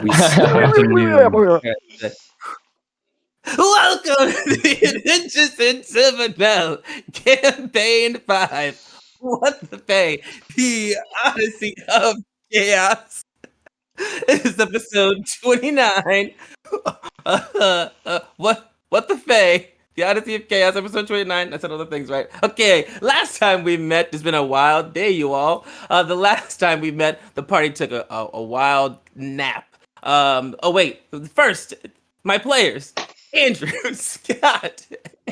We start anew. Welcome to the Nicholson Citadel Campaign 5. What the Fae? The Odyssey of Chaos. This is episode 29. What the Fae? The Odyssey of Chaos, episode 29. I said all the things right. Okay, last time we met, it's been a wild day, you all. The last time we met, the party took a wild nap. Oh wait, first, my players. Andrew, Scott,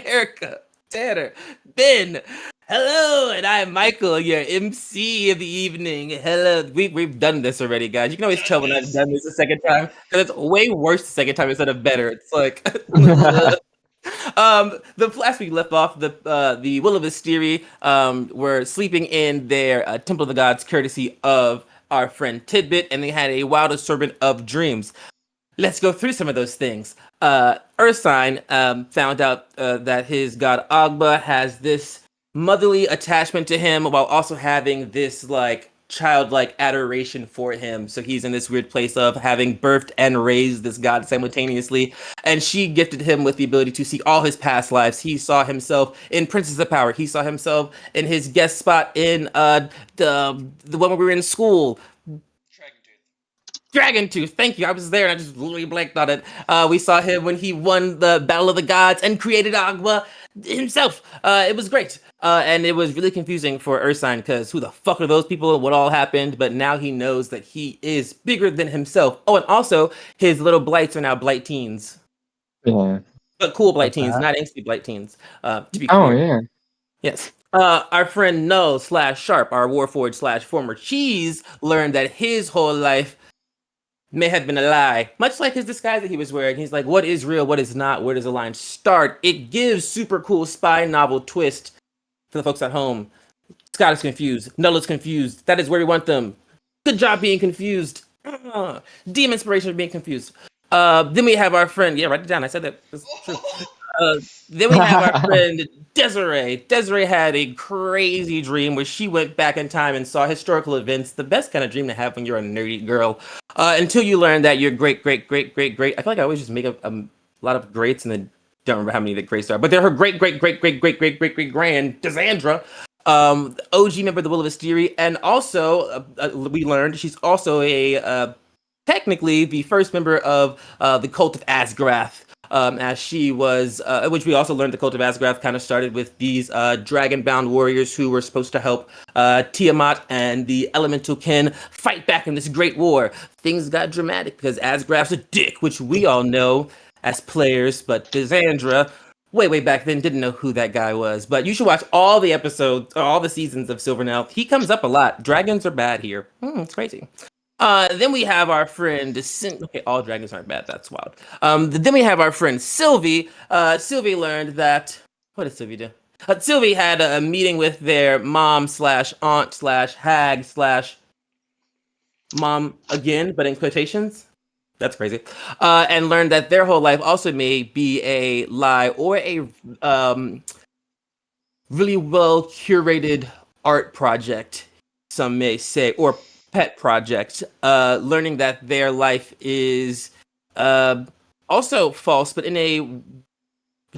Erica, Tanner, Ben. Hello, and I'm Michael, your MC of the evening. Hello, we've done this already, guys. You can always tell when I've done this the second time because it's way worse the second time instead of better. It's like, the last week left off the Will of Asteri were sleeping in their Temple of the Gods, courtesy of our friend Tidbit, and they had a wild assortment of dreams. Let's go through some of those things. Ursine found out that his god Agba has this motherly attachment to him while also having this like childlike adoration for him. So he's in this weird place of having birthed and raised this god simultaneously. And she gifted him with the ability to see all his past lives. He saw himself in Princess of Power. He saw himself in his guest spot in the one where we were in school. Dragon Tooth, thank you. I was there and I just literally blanked on it. We saw him when he won the Battle of the Gods and created Agba himself. It was great. And it was really confusing for Ursine because who the fuck are those people and what all happened? But now he knows that he is bigger than himself. Oh, and also his little blights are now blight teens. Yeah. But cool blight teens, not angsty blight teens. To be clear. Oh, yeah. Yes. Our friend Null / Sharp, our Warforged / former Cheese, learned that his whole life may have been a lie, much like his disguise that he was wearing. He's like, what is real, what is not, where does the line start? It gives super cool spy novel twist for the folks at home. Scott is confused. Null is confused. That is where we want them. Good job being confused. Deep inspiration for being confused. Then we have our friend, write it down, I said that. That's true. Then we have our friend Desiree. Desiree had a crazy dream where she went back in time and saw historical events. The best kind of dream to have when you're a nerdy girl. Until you learn that your great. I feel like I always just make a lot of greats and then don't remember how many the greats are. But they're her great grand Desandra, OG member of the Will of Asteri, and also we learned she's also a technically the first member of the Cult of Asgrath. As she was, which we also learned the Cult of Asgrath kind of started with these dragon-bound warriors who were supposed to help Tiamat and the Elemental Kin fight back in this great war. Things got dramatic because Asgrath's a dick, which we all know as players, but Desandra, way back then, didn't know who that guy was. But you should watch all the episodes, all the seasons of Silvernell. He comes up a lot. Dragons are bad here. It's crazy. Then we have our friend. Okay, all dragons aren't bad. That's wild. Then we have our friend Sylvie. Sylvie learned that. What did Sylvie do? Sylvie had a meeting with their mom / aunt / hag / mom again, but in quotations. That's crazy. And learned that their whole life also may be a lie or a really well curated art project. Some may say, or pet project, learning that their life is also false, but in a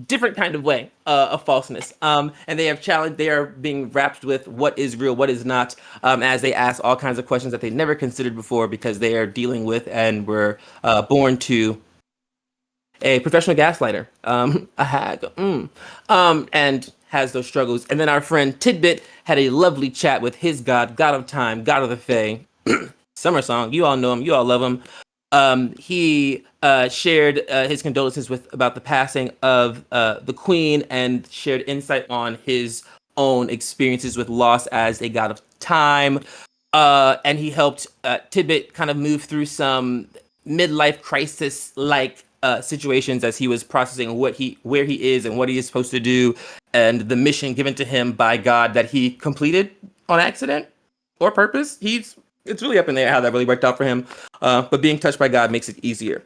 different kind of way of falseness. And they are being wrapped with what is real, what is not, as they ask all kinds of questions that they never considered before because they are dealing with and were born to a professional gaslighter, a hag, and has those struggles. And then our friend Tidbit had a lovely chat with his god of time, god of the Fae, Summer Song. You all know him, you all love him. He shared his condolences about the passing of the queen and shared insight on his own experiences with loss as a god of time. And he helped Tidbit kind of move through some midlife crisis like situations as he was processing where he is and what he is supposed to do, and the mission given to him by God that he completed on accident or purpose. It's really up in there how that really worked out for him. But being touched by God makes it easier.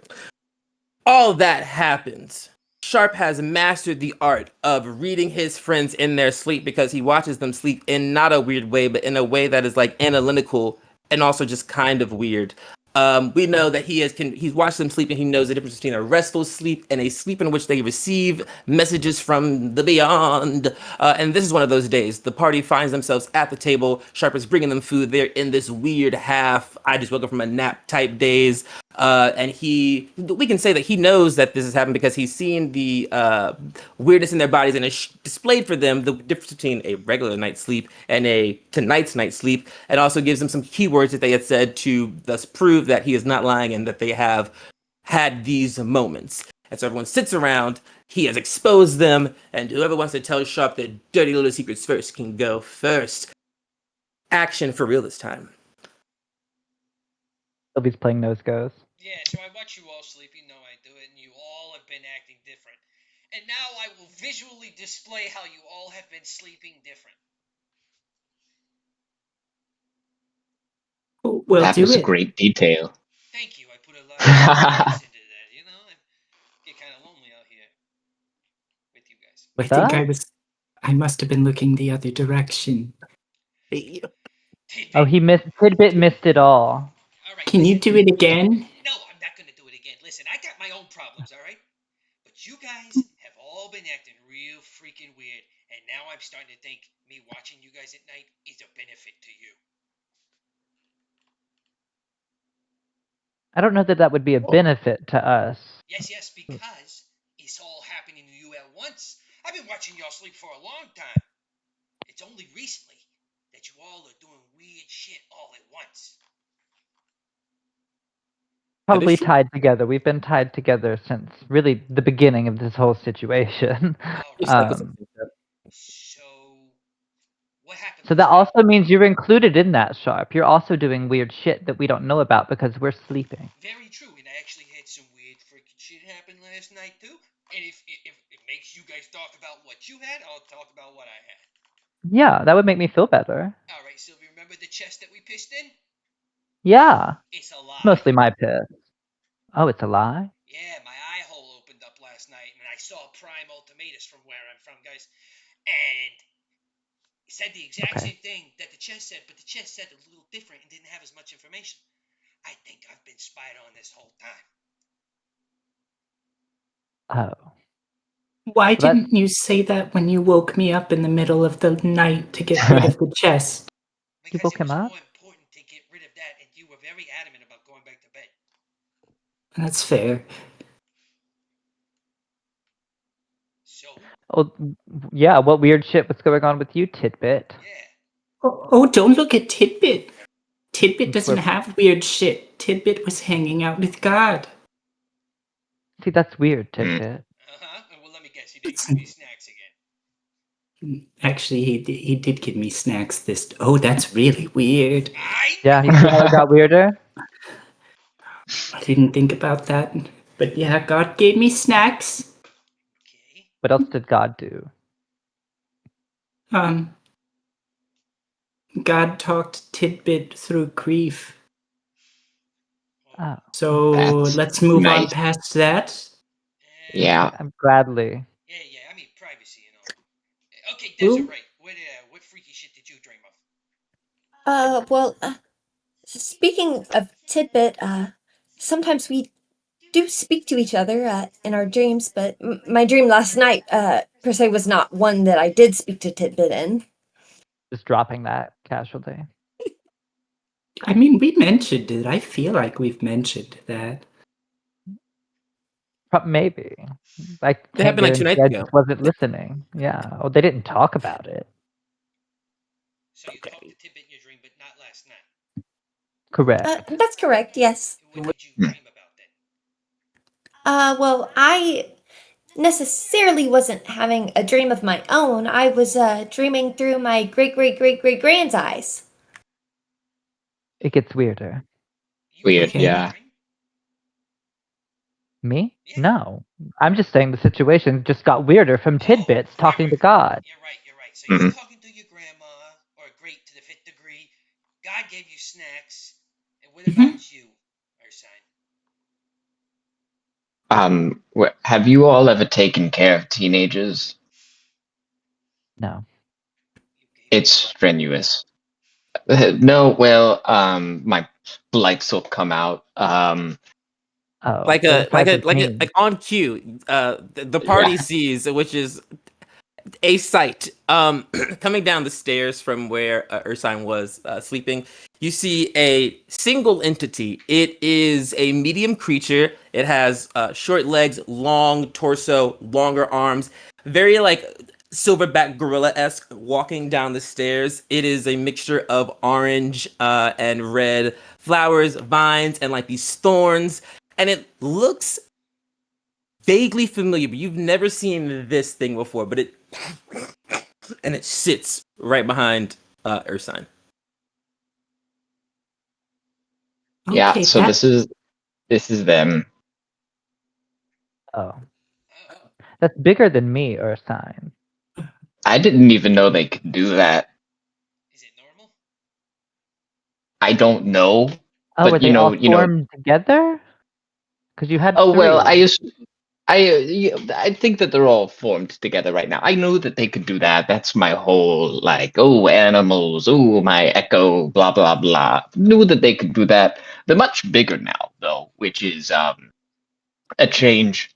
All that happens. Sharp has mastered the art of reading his friends in their sleep because he watches them sleep in not a weird way, but in a way that is like analytical and also just kind of weird. We know that he's watched them sleep, and he knows the difference between a restful sleep and a sleep in which they receive messages from the beyond. And this is one of those days. The party finds themselves at the table. Sharp is bringing them food. They're in this weird half, I just woke up from a nap type days. And we can say that he knows that this has happened because he's seen the weirdness in their bodies and has displayed for them the difference between a regular night's sleep and a tonight's night's sleep, and also gives them some keywords that they had said to thus prove that he is not lying and that they have had these moments. And so everyone sits around. He has exposed them, and whoever wants to tell Sharp their dirty little secrets first can go first. Action for real this time. Sylvie's playing Nose Goes. Yeah, so I watch you all sleep, you know I do it, and you all have been acting different. And now I will visually display how you all have been sleeping different. Well, that was a great detail. Thank you. I put a lot of thoughts into that, you know? I get kind of lonely out here with you guys. I think I must have been looking the other direction. Oh, Tidbit missed it all. All right, Can you do it again? No, I'm not going to do it again. Listen, I got my own problems, all right? But you guys have all been acting real freaking weird, and now I'm starting to think me watching you guys at night is a benefit to you. I don't know that would be a benefit to us. Yes, because it's all happening to you at once. I've been watching y'all sleep for a long time. It's only recently that you all are doing weird shit all at once. Probably tied together. We've been tied together since really the beginning of this whole situation. So, what happened? So that also means you're included in that, Sharp. You're also doing weird shit that we don't know about because we're sleeping. Very true, and I actually had some weird freaking shit happen last night too. And if it makes you guys talk about what you had, I'll talk about what I had. Yeah, that would make me feel better. All right, Sylvie, remember the chest that we pissed in? Yeah. It's a lie. Mostly my piss. Oh, it's a lie? Yeah, my eye hole opened up last night, and I saw Prime Ultimatus from where I'm from, guys. And it said the exact same thing that the chest said, but the chest said a little different and didn't have as much information. I think I've been spied on this whole time. Oh. Why didn't you say that when you woke me up in the middle of the night to get rid of the chest? You woke him up? More important to get rid of that, and you were very adamant about going back to bed. That's fair. So? Oh, yeah, what weird shit was going on with you, Tidbit? Yeah. Oh, don't look at Tidbit. Tidbit doesn't have weird shit. Tidbit was hanging out with God. See, that's weird, Tidbit. Well, let me guess. He didn't give me snacks again. Actually, he did give me snacks this... Oh, that's really weird. Yeah, he got weirder? I didn't think about that. But yeah, God gave me snacks. Okay. What else did God do? God talked Tidbit through grief. Oh. So let's move on past that. Yeah. I'm gladly. Yeah, I mean privacy and all. Okay, Desiree, what freaky shit did you dream of? Well, speaking of Tidbit, sometimes we do speak to each other in our dreams, but my dream last night, per se, was not one that I did speak to Tidbit in. Just dropping that casually. I mean, we mentioned it. I feel like we've mentioned that. Maybe. I It happened like 2 nights I ago. just wasn't listening. Yeah. Oh, they didn't talk about it. So you talked to Tidbit in your dream, but not last night. Correct. That's correct, yes. What did you dream about then? Well, I necessarily wasn't having a dream of my own. I was dreaming through my great-great-great-great-grand's eyes. It gets weirder. Weird, yeah. Me? No. I'm just saying the situation just got weirder from Tidbits talking to God. You're right. So you're talking to your grandma, or great to the 5th degree. God gave you snacks. And what about you, Ursine? Have you all ever taken care of teenagers? No. It's strenuous. No, well, my lights will come out. Oh, Like what size is me? like on cue, the party Yeah. sees, which is a sight. Coming down the stairs from where Ursine was sleeping, you see a single entity. It is a medium creature. It has short legs, long torso, longer arms, very like silverback gorilla-esque walking down the stairs. It is a mixture of orange and red flowers, vines, and like these thorns. And it looks vaguely familiar, but you've never seen this thing before. But it sits right behind Ursine. Yeah, Okay, so that this is them. Oh, that's bigger than me, Ursine. I didn't even know they could do that. Is it normal? I don't know, Oh, were but they all formed together? Because you had Oh well, three. I think that they're all formed together right now. I knew that they could do that. That's my whole like, oh, animals, oh, my echo, blah blah blah. Knew that they could do that. They're much bigger now, though, which is a change.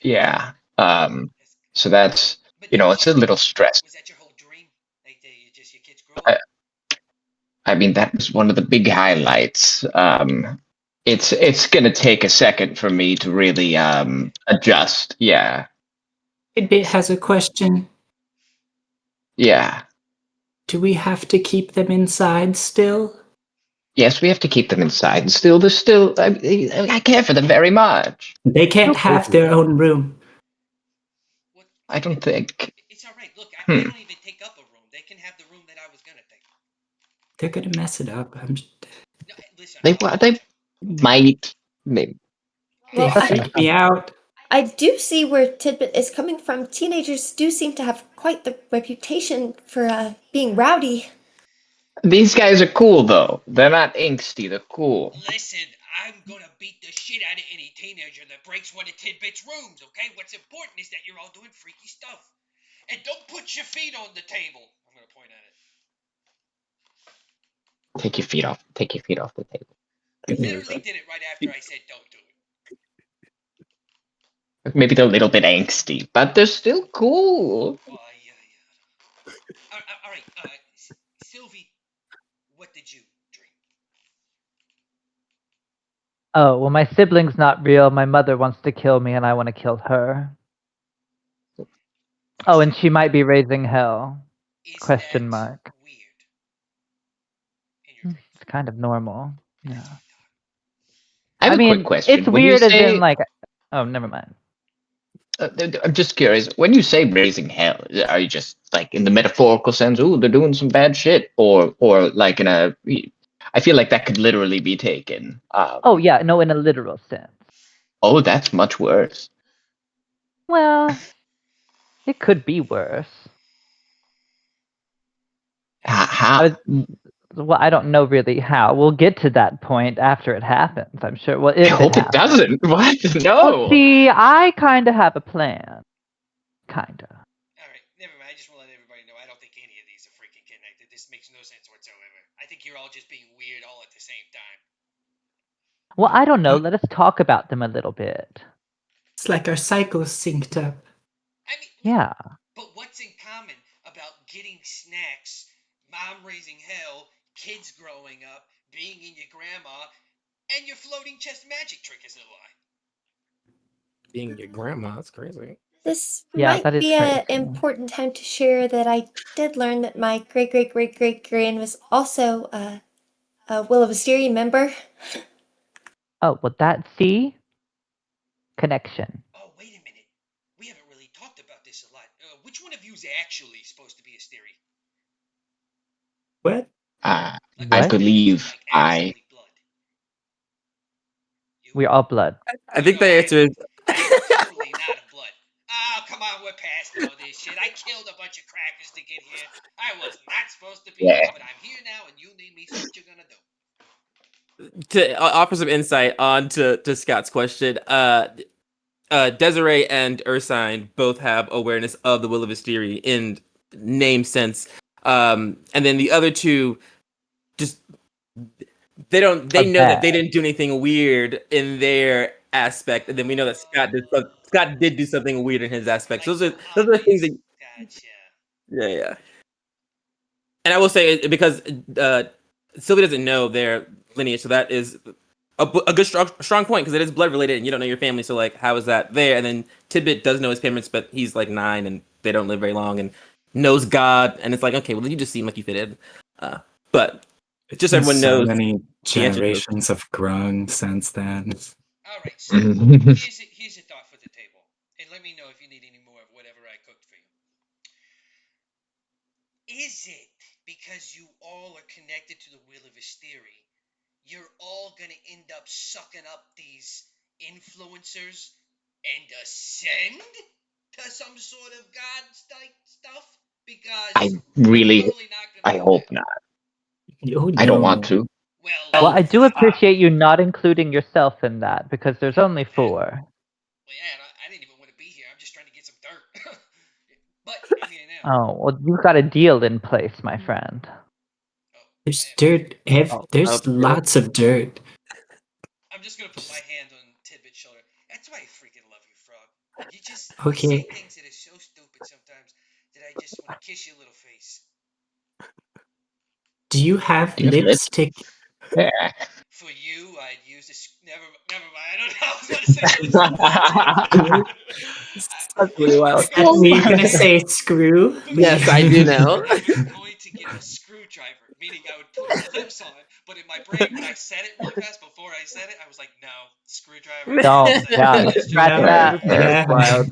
Yeah. So that's But it's a little stressed. was that your whole dream? Like your kids grow I, up? I mean, that was one of the big highlights. It's gonna take a second for me to really adjust. Yeah. Tidbit has a question. Yeah. Do we have to keep them inside still? Yes, we have to keep them inside. And still, there's still. I care for them very much. They can't Okay. have their own room. What? I don't think. It's all right. Look, I Hmm. don't even take up a room. They can have the room that I was gonna take. They're gonna mess it up. No, listen. They might. Maybe. They Well, freak me out. I do see where Tidbit is coming from. Teenagers do seem to have quite the reputation for being rowdy. These guys are cool, though. They're not angsty. They're cool. Listen, I'm gonna beat the shit out of any teenager that breaks one of Tidbit's rooms, okay? What's important is that you're all doing freaky stuff. And don't put your feet on the table. I'm gonna point at it. Take your feet off. Take your feet off the table. I literally did it right after I said don't do it. Maybe they're a little bit angsty, but they're still cool. Oh, yeah. All right, Sylvie, what did you dream? Oh, well, my sibling's not real. My mother wants to kill me, and I want to kill her. Oh, and she might be raising hell. Is Question that mark. weird? In your dreams? It's kind of normal. Yeah. I have a mean, quick question. it's When you weird as say, in like. Oh, never mind. I'm just curious. When you say raising hell, are you just like in the metaphorical sense? Ooh, they're doing some bad shit, or like in a. I feel like that could literally be taken. Oh yeah, no, in a literal sense. Oh, that's much worse. Well, it could be worse. How? Well, I don't know really how. We'll get to that point after it happens, I'm sure. Well, I if hope it happens. doesn't. What? Well, No. see, I kind of have a plan. Kinda. All right, never mind. I just want to let everybody know I don't think any of these are freaking connected. This makes no sense whatsoever. I think you're all just being weird all at the same time. Well, I don't know. Let us talk about them a little bit. It's like our cycles synced up. I mean, Yeah. but what's in common about getting snacks, mom raising hell, kids growing up, being in your grandma, and your floating chest magic trick as a lie? Being your grandma, that's crazy. This Yeah, might that is be an crazy. important time to share that I did learn that my great-great-great-great-grand was also a Will of Asteria member. Oh, well, see? Connection. Oh, wait a minute. We haven't really talked about this a lot. Which one of you is actually supposed to be a Steri? What? I What? believe actually blood. You? We're all blood. I think the answer is totally not a blood. Oh, come on, we're past all this shit. I killed a bunch of crackers to get here. I was not supposed to be here, but I'm here now, and you need me, so what you gonna do? to offer some insight on to Scott's question. Desiree and Ursine both have awareness of the Will of Asteri in name sense. And then the other two just they know that they didn't do anything weird in their aspect, and then we know that Scott did do something weird in his aspect. So those are the things that Gotcha. yeah. And I will say because Sylvie doesn't know their lineage, so that is a good strong point because it is blood related, and you don't know your family. So like, how is that there? And then Tidbit does know his parents, but he's like 9, and they don't live very long, and knows God, and it's like, okay, well, you just seem like you fit in. But just everyone so knows. many generations have grown since then. All right, so here's a thought for the table, and let me know if you need any more of whatever I cooked for you. Is it because you all are connected to the Wheel of Hysteria, you're all gonna end up sucking up these influencers and ascend to some sort of god stuff? Because I really, I'm totally not gonna I do hope that. not. Oh, I don't no. want to. Well, Well, I do appreciate you not including yourself in that because there's only 4. Well, yeah, and I didn't even want to be here. I'm just trying to get some dirt. But I'm here now. Oh, well, you've got a deal in place, my friend. There's dirt. There's lots of dirt. I'm just gonna put my hand on Tidbit's shoulder. That's why I freaking love you, Frog. You just Okay. you say things that are so stupid sometimes that I just want to kiss your little face. Do you have Do you have lipstick? Yeah. For you, I'd use this. Never mind. I don't know. I was about to say That's really wild. Were you gonna say screw? Yes, I do know. I was going to get a screwdriver, meaning I would put my lips on it, but in my brain, when I said it really fast, before I said it, I was like, no, screwdriver. Don't. Yeah, Let's scratch No. that. That's wild.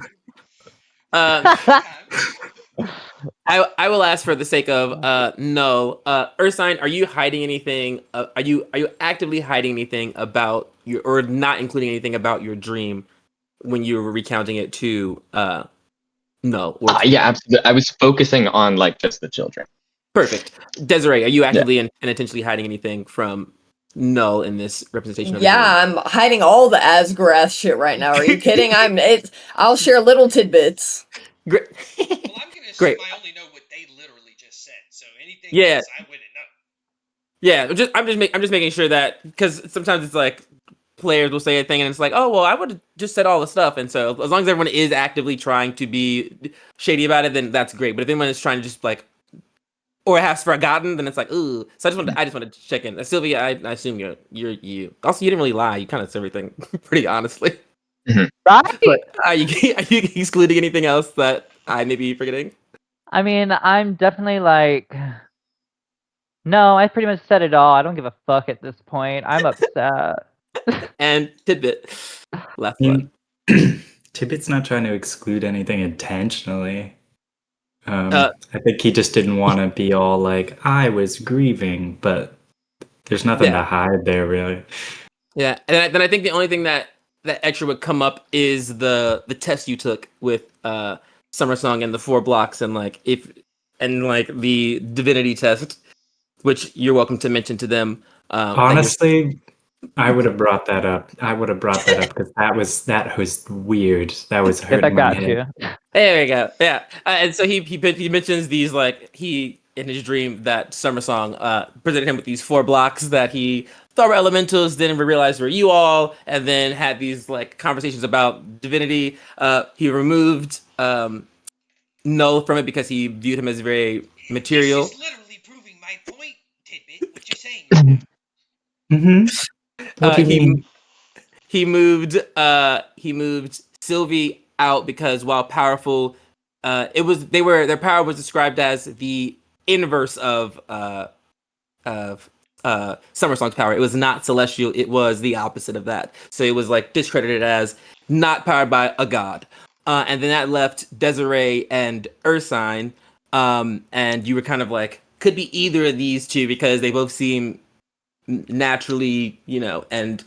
I will ask for the sake of no. Ursine, are you hiding anything? Are you actively hiding anything about your, or not including anything about your dream when you were recounting it to no? Or Yeah, absolutely. I was focusing on like just the children. perfect. Desiree, are you actively and intentionally hiding anything from Null in this representation of Yeah, I'm hiding all the Asgarath shit right now. Are you kidding? I'll share little tidbits. Great. Well, I'm gonna assume Great. I only know what they literally just said, so anything Yeah. else I wouldn't know. Yeah, I'm just making sure that, because sometimes it's like players will say a thing and it's like, oh well, I would have just said all the stuff, and so as long as everyone is actively trying to be shady about it, then that's great. But if anyone is trying to just like, or has forgotten, then it's like, ooh. So I just wanted to check in. Sylvia, I assume you're you. Also, you didn't really lie. You kind of said everything pretty honestly. Right? But are you excluding anything else that I may be forgetting? I mean, I'm definitely like, no, I pretty much said it all. I don't give a fuck at this point. I'm upset. And tidbit, last I one. mean, Tibbet's not trying to exclude anything intentionally. I think he just didn't want to be all like, I was grieving, but there's nothing to hide there, really. Yeah, and then I think the only thing that extra would come up is the test you took with Summer Song and the 4 blocks, and like the divinity test, which you're welcome to mention to them. Honestly, I would have brought that up. Because that was weird. That was If I hurting my got head. you. There we go. Yeah, and so he mentions these, like, he in his dream that Summer Song presented him with these 4 blocks that he thought were elementals, didn't realize were you all, and then had these like conversations about divinity. He removed Null from it because he viewed him as very material. This is literally proving my point, Tidbit. What you're saying right now. Mm-hmm. What do you mean? He moved Sylvie out because while powerful, their power was described as the inverse of Summer Song's power. It was not celestial, it was the opposite of that. So it was like discredited as not powered by a god. And then that left Desiree and Ursine, and you were kind of like, could be either of these two because they both seem naturally, and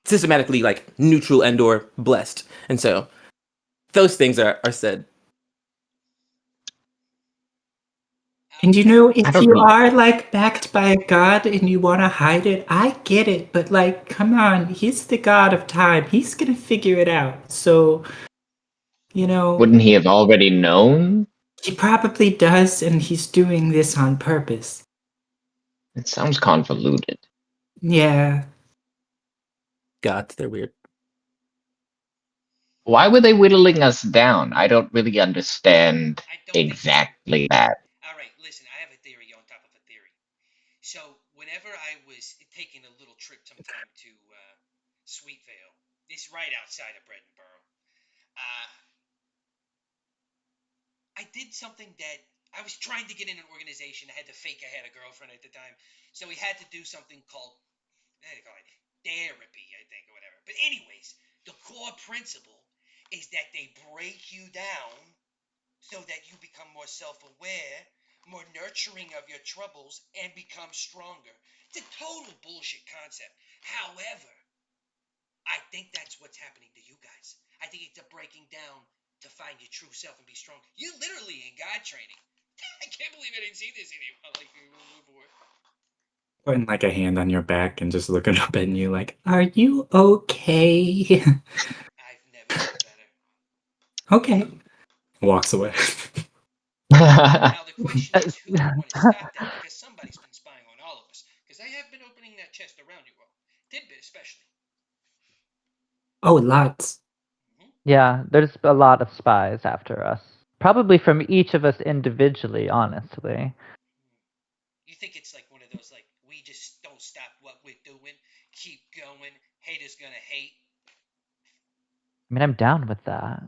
systematically like neutral and or blessed. And so those things are said. And if you know. are like backed by a god and you want to hide it, I get it. But like, come on, he's the god of time. He's gonna figure it out. So, Wouldn't he have already known? He probably does, and he's doing this on purpose. It sounds convoluted. Yeah. God, they're weird. Why were they whittling us down? I don't really understand I don't think exactly that. All right, listen, I have a theory on top of a theory. So, whenever I was taking a little trip sometime to Sweetvale, it's right outside of Bredenboro, I did something that I was trying to get in an organization. I had to fake I had a girlfriend at the time. So, we had to do something called, how do you call it? Therapy, I think, or whatever. But, anyways, the core principle is that they break you down so that you become more self-aware, more nurturing of your troubles, and become stronger. It's a total bullshit concept. However, I think that's what's happening to you guys. I think it's a breaking down to find your true self and be strong. You're literally in God training. I can't believe I didn't see this in you. Putting like a hand on your back and just looking up at you like, "Are you okay?" I've never been better. Okay. Walks away. Now the question is, who would want to stop that? Because somebody's been spying on all of us. Because I have been opening that chest around you all. Tidbit especially. Oh, lots. Yeah, there's a lot of spies after us. Probably from each of us individually, honestly. You think it's like one of those, like, we just don't stop what we're doing, keep going, haters gonna hate? I mean, I'm down with that.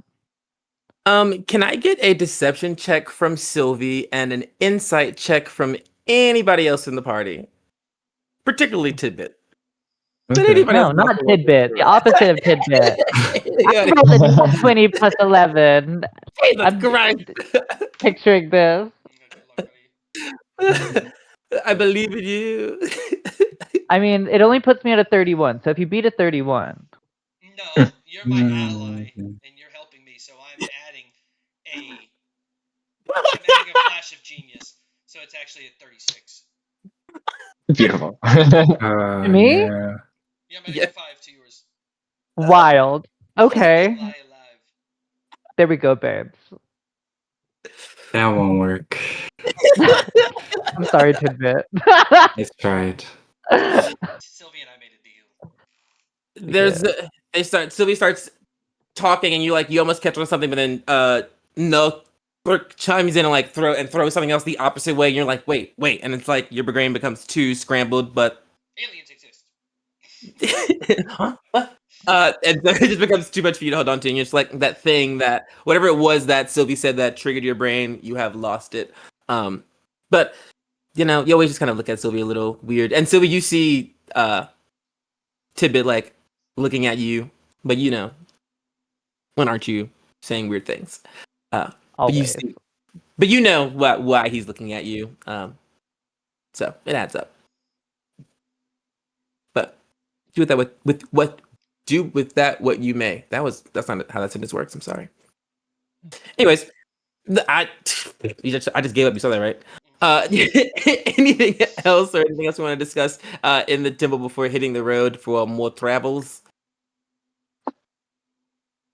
Can I get a deception check from Sylvie and an insight check from anybody else in the party? Particularly Tidbit. But Okay. anybody else No, not also walking Tidbit. through The it. opposite of Tidbit. Yeah, I rolled a nat 20 plus 11. Jesus I'm Christ. picturing this. I believe in you. I mean, it only puts me at a 31. So if you beat a 31, No, you're my ally, Mm. and you're helping me, so I'm adding a flash of genius, so it's actually a 36. Beautiful. me? No. Yeah, I'm adding Yeah. a 5 to yours. Wild. Okay, Lie alive. there we go, babes. That won't work. I'm sorry, Tidbit. Let's try it. Sylvie and I made a deal. There's Sylvie starts talking and you almost catch on something, but then no Brooke chimes in and like throw something else the opposite way, and you're like, wait, and it's like your brain becomes too scrambled, but Aliens exist. huh? What? And so it just becomes too much for you to hold on to, and you're just like that thing that whatever it was that Sylvie said that triggered your brain, you have lost it. But you always just kind of look at Sylvie a little weird, and Sylvie, you see Tidbit like looking at you, but when aren't you saying weird things? But you Always. see, but you know why he's looking at you. So it adds up. But do with that what you may. That's not how that sentence works. I'm sorry. Anyways, I just gave up. You saw that, right? Anything else or anything else we want to discuss in the temple before hitting the road for more travels?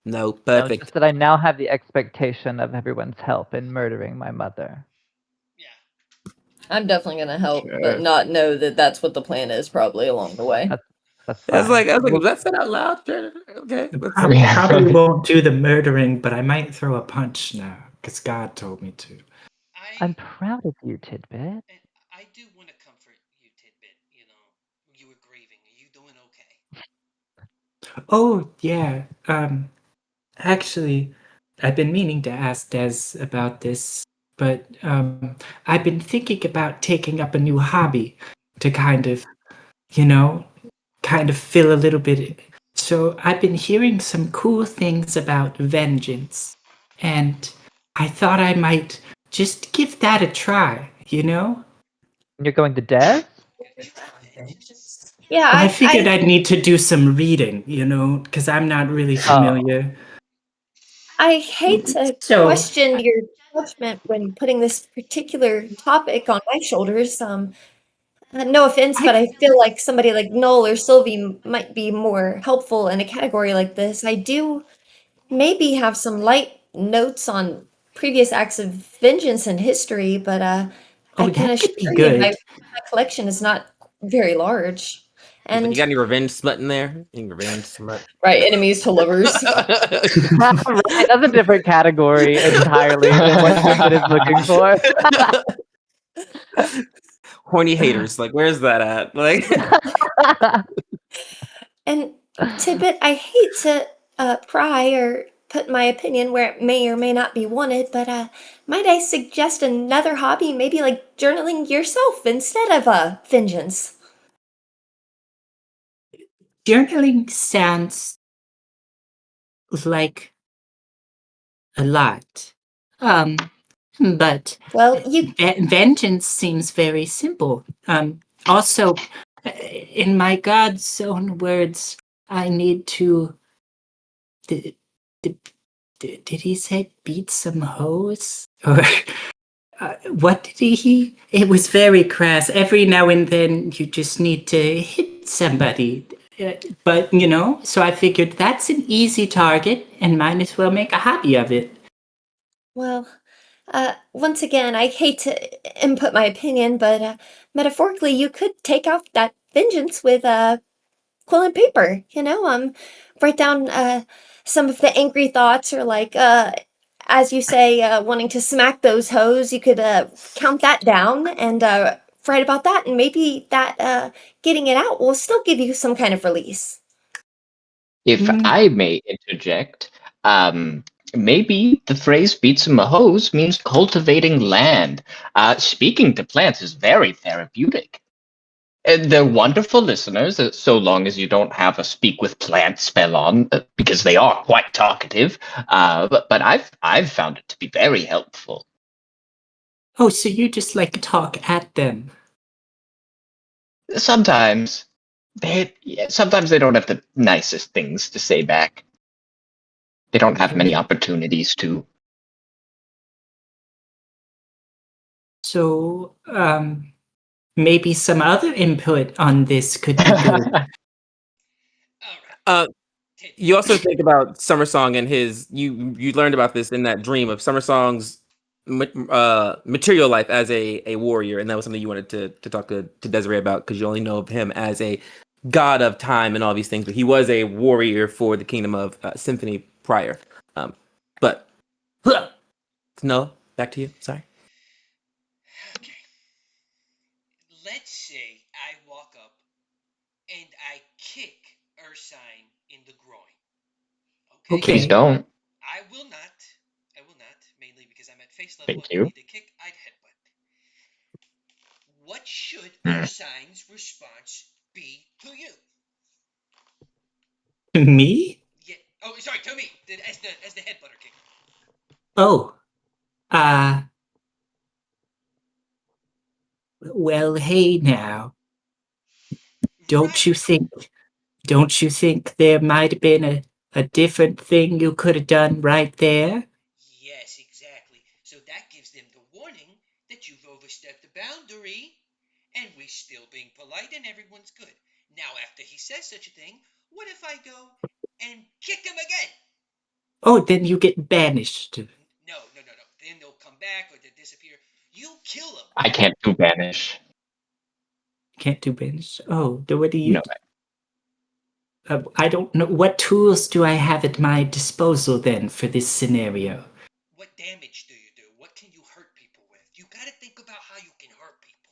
No, No, perfect. just that I now have the expectation of everyone's help in murdering my mother. Yeah. I'm definitely gonna help, Sure. but not know that that's what the plan is probably along the way. That's I was fine. like, was that said out loud? Sure. Okay. let's- I probably won't do the murdering, but I might throw a punch now, because God told me to. I'm proud of you, Tidbit. And I do want to comfort you, Tidbit. You were grieving. Are you doing okay? Oh, yeah. Actually, I've been meaning to ask Des about this, but I've been thinking about taking up a new hobby to kind of feel a little bit. So I've been hearing some cool things about vengeance, and I thought I might just give that a try, You're going to Des? Yeah, Well, I figured I'd need to do some reading, because I'm not really familiar. I hate to question your judgment when putting this particular topic on my shoulders. No offense, but I feel like somebody like Noel or Sylvie might be more helpful in a category like this. I do maybe have some light notes on previous acts of vengeance in history, but I Oh, can that could assure be you good. my collection is not very large. But And you got any revenge smut in there? Any revenge smut? right, enemies to lovers. Right, that's a different category entirely than what Tippett is looking for. Horny haters, like where's that at? Like, And Tippett, I hate to pry or put my opinion where it may or may not be wanted, but might I suggest another hobby, maybe like journaling yourself instead of vengeance? Journaling sounds like a lot. But Well, you vengeance seems very simple. Also, in my God's own words, I need to. Did, did, did he say beat some hoes? Or what did he? It was very crass. Every now and then, you just need to hit somebody. But, so I figured that's an easy target and might as well make a hobby of it. well, once again, I hate to input my opinion, but metaphorically, you could take out that vengeance with quill and paper. Write down some of the angry thoughts, or like, as you say, wanting to smack those hoes. You could count that down and write about that, and maybe that getting it out will still give you some kind of release. If I may interject, maybe the phrase beat some hose means cultivating land. Speaking to plants is very therapeutic. And they're wonderful listeners, so long as you don't have a speak with plants spell on, because they are quite talkative. But I've found it to be very helpful. Oh, so you just like to talk at them? Sometimes sometimes they don't have the nicest things to say back. They don't have many opportunities to. So, maybe some other input on this could be good. All right. you also think about Summer Song and his. You learned about this in that dream of Summer Song's material life as a warrior, and that was something you wanted to talk to Desiree about, because you only know of him as a god of time and all these things, but he was a warrior for the kingdom of Symphony prior. But no, back to you. Sorry. Okay. Let's say I walk up and I kick Ursine in the groin. Okay. Okay. Please don't. I will not. I will not, mainly because I'm at face level. Thank If I you. need to kick, I'd headbutt. What should Hmm. Ursine's response be to you? Me? Yeah. Oh, sorry, to me. As the headbutter kick. Oh, well, hey now. Don't Right. you think there might have been a different thing you could have done right there? Yes, exactly. So that gives them the warning that you've overstepped the boundary, and we're still being polite and everyone's good. Now, after he says such a thing, what if I go and kick him again? Oh, then you get banished. No. Then they'll come back or they'll disappear. You kill him. I can't do banish. Can't do banish. Oh, what do you No. do? I don't know. What tools do I have at my disposal then for this scenario? What damage do you do? What can you hurt people with? You gotta think about how you can hurt people.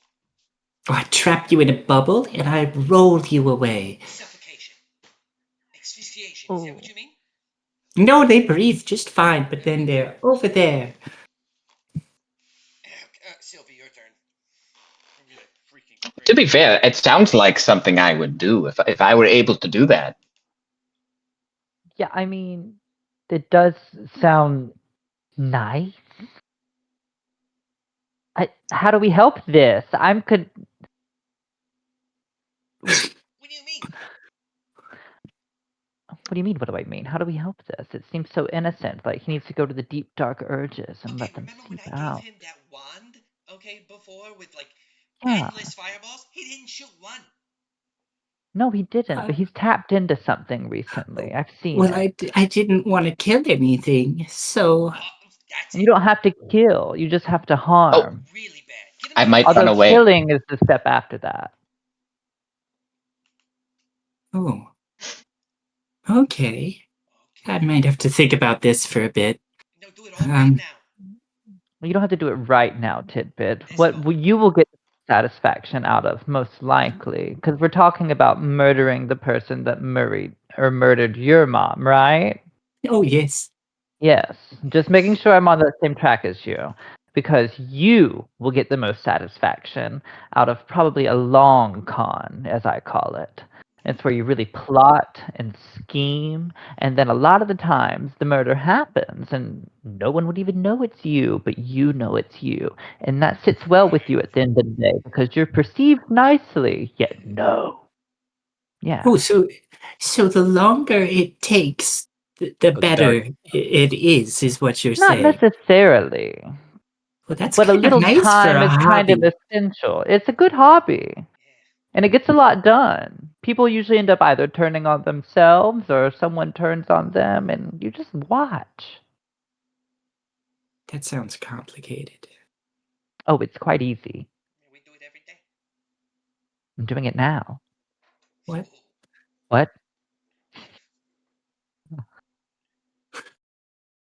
Oh, I trap you in a bubble and I roll you away. Suffocation. Asphyxiation. Is that what you mean? No, they breathe just fine, but then they're over there. Sylvie, your turn. Freaking great. To be fair, it sounds like something I would do if I were able to do that. Yeah, I mean, it does sound nice. How do we help this? What do you mean? What do you mean? What do I mean? How do we help this? It seems so innocent. Like he needs to go to the deep, dark urges and let them Remember when seep I out. gave him that wand? Before with like Yeah. endless fireballs? He didn't shoot one. No, he didn't. But he's tapped into something recently. I've seen Well, it. I didn't want to kill anything, so. That's And you don't have to kill. You just have to harm. really bad. Get him I in might the run Although away. killing is the step after that. Oh. Okay. I might have to think about this for a bit. No, do it all right now. You don't have to do it right now, Tidbit. Let's What go. you will get satisfaction out of, most likely, because we're talking about murdering the person that murdered your mom, right? Oh, yes. Yes. Just making sure I'm on the same track as you, because you will get the most satisfaction out of probably a long con, as I call it. It's where you really plot and scheme, and then a lot of the times the murder happens, and no one would even know it's you, but you know it's you. And that sits well with you at the end of the day, because you're perceived nicely, yet no. Yeah. Oh, so the longer it takes, the better it is what you're Not saying. necessarily. Well, that's But a kind of little nice for time a is kind of hobby. essential. It's a good hobby. And it gets a lot done. People usually end up either turning on themselves or someone turns on them, and you just watch. That sounds complicated. Oh, it's quite easy. We do it every day. I'm doing it now. What? What?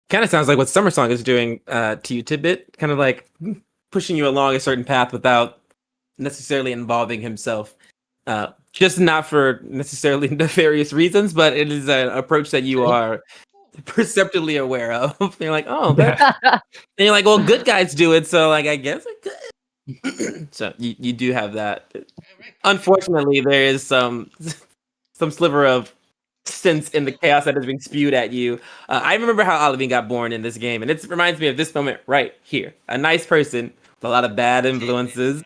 Kind of sounds like what Summersong is doing to you, Tidbit. Kind of like pushing you along a certain path without necessarily involving himself. Just not for necessarily nefarious reasons, but it is an approach that you are perceptively aware of. You're like, oh, that's... and you're like, well, good guys do it, so like I guess it could. So you do have that. Unfortunately, there is some sliver of sense in the chaos that is being spewed at you. I remember how Olivine got born in this game, and it reminds me of this moment right here. A nice person with a lot of bad influences.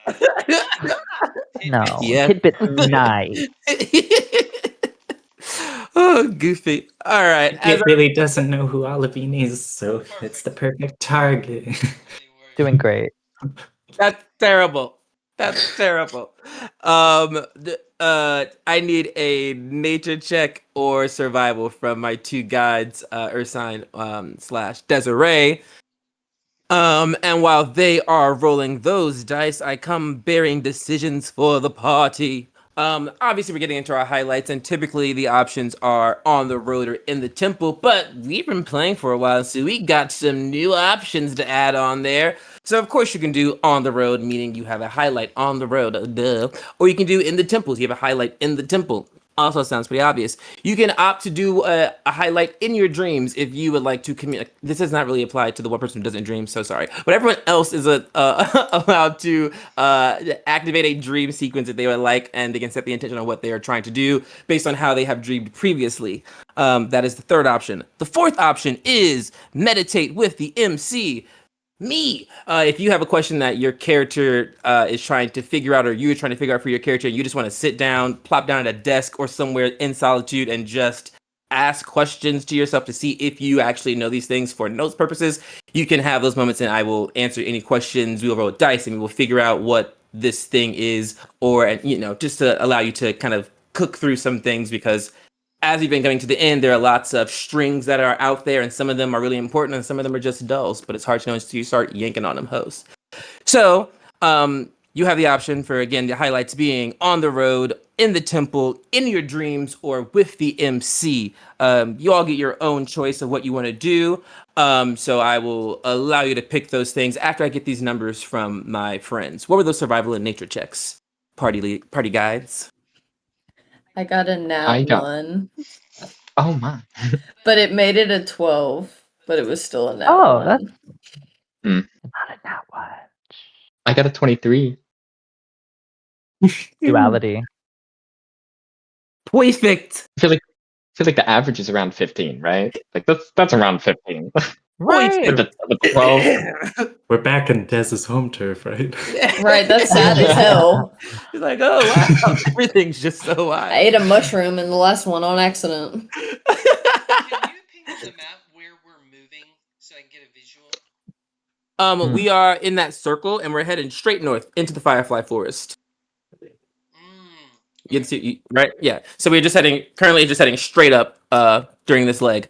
No. Yeah. Tidbit's nice. Oh, goofy. All right. It really doesn't know who Olivine is, so it's the perfect target. Doing great. That's terrible. That's terrible. I need a nature check or survival from my two guides, Ursine / Desiree. And while they are rolling those dice, I come bearing decisions for the party. Obviously we're getting into our highlights, and typically the options are on the road or in the temple, but we've been playing for a while, so we got some new options to add on there. So of course you can do on the road, meaning you have a highlight on the road, duh. Or you can do in the temples, you have a highlight in the temple. Also sounds pretty obvious. You can opt to do a highlight in your dreams if you would like to communicate. This does not really apply to the one person who doesn't dream, so sorry. But everyone else is allowed to activate a dream sequence if they would like, and they can set the intention on what they are trying to do based on how they have dreamed previously. That is the third option. The fourth option is meditate with the MC. Me. If you have a question that your character is trying to figure out, or you're trying to figure out for your character, and you just want to sit down, plop down at a desk or somewhere in solitude and just ask questions to yourself to see if you actually know these things for notes purposes, you can have those moments and I will answer any questions. We will roll dice and we will figure out what this thing is, or, just to allow you to kind of cook through some things, because as you've been coming to the end, there are lots of strings that are out there, and some of them are really important, and some of them are just dulls. But it's hard to know until you start yanking on them, hosts. So, you have the option for, again, the highlights being on the road, in the temple, in your dreams, or with the MC. You all get your own choice of what you want to do. So I will allow you to pick those things after I get these numbers from my friends. What were those survival and nature checks? Party guides. I got a nat I got- 1, Oh my. but it made it a 12, but it was still a nat Oh, 1. that's Mm. not a nat one. I got a 23. Duality. Perfect. I feel like the average is around 15, right? Like that's around 15. Right. With the 12. We're back in Dez's home turf, right? Right, that's sad as hell. He's like, oh wow, everything's just so wild. I ate a mushroom in the last one on accident. Can you ping on the map where we're moving so I can get a visual? We are in that circle and we're heading straight north into the Firefly Forest. You can see, right? Yeah. So we're currently just heading straight up during this leg.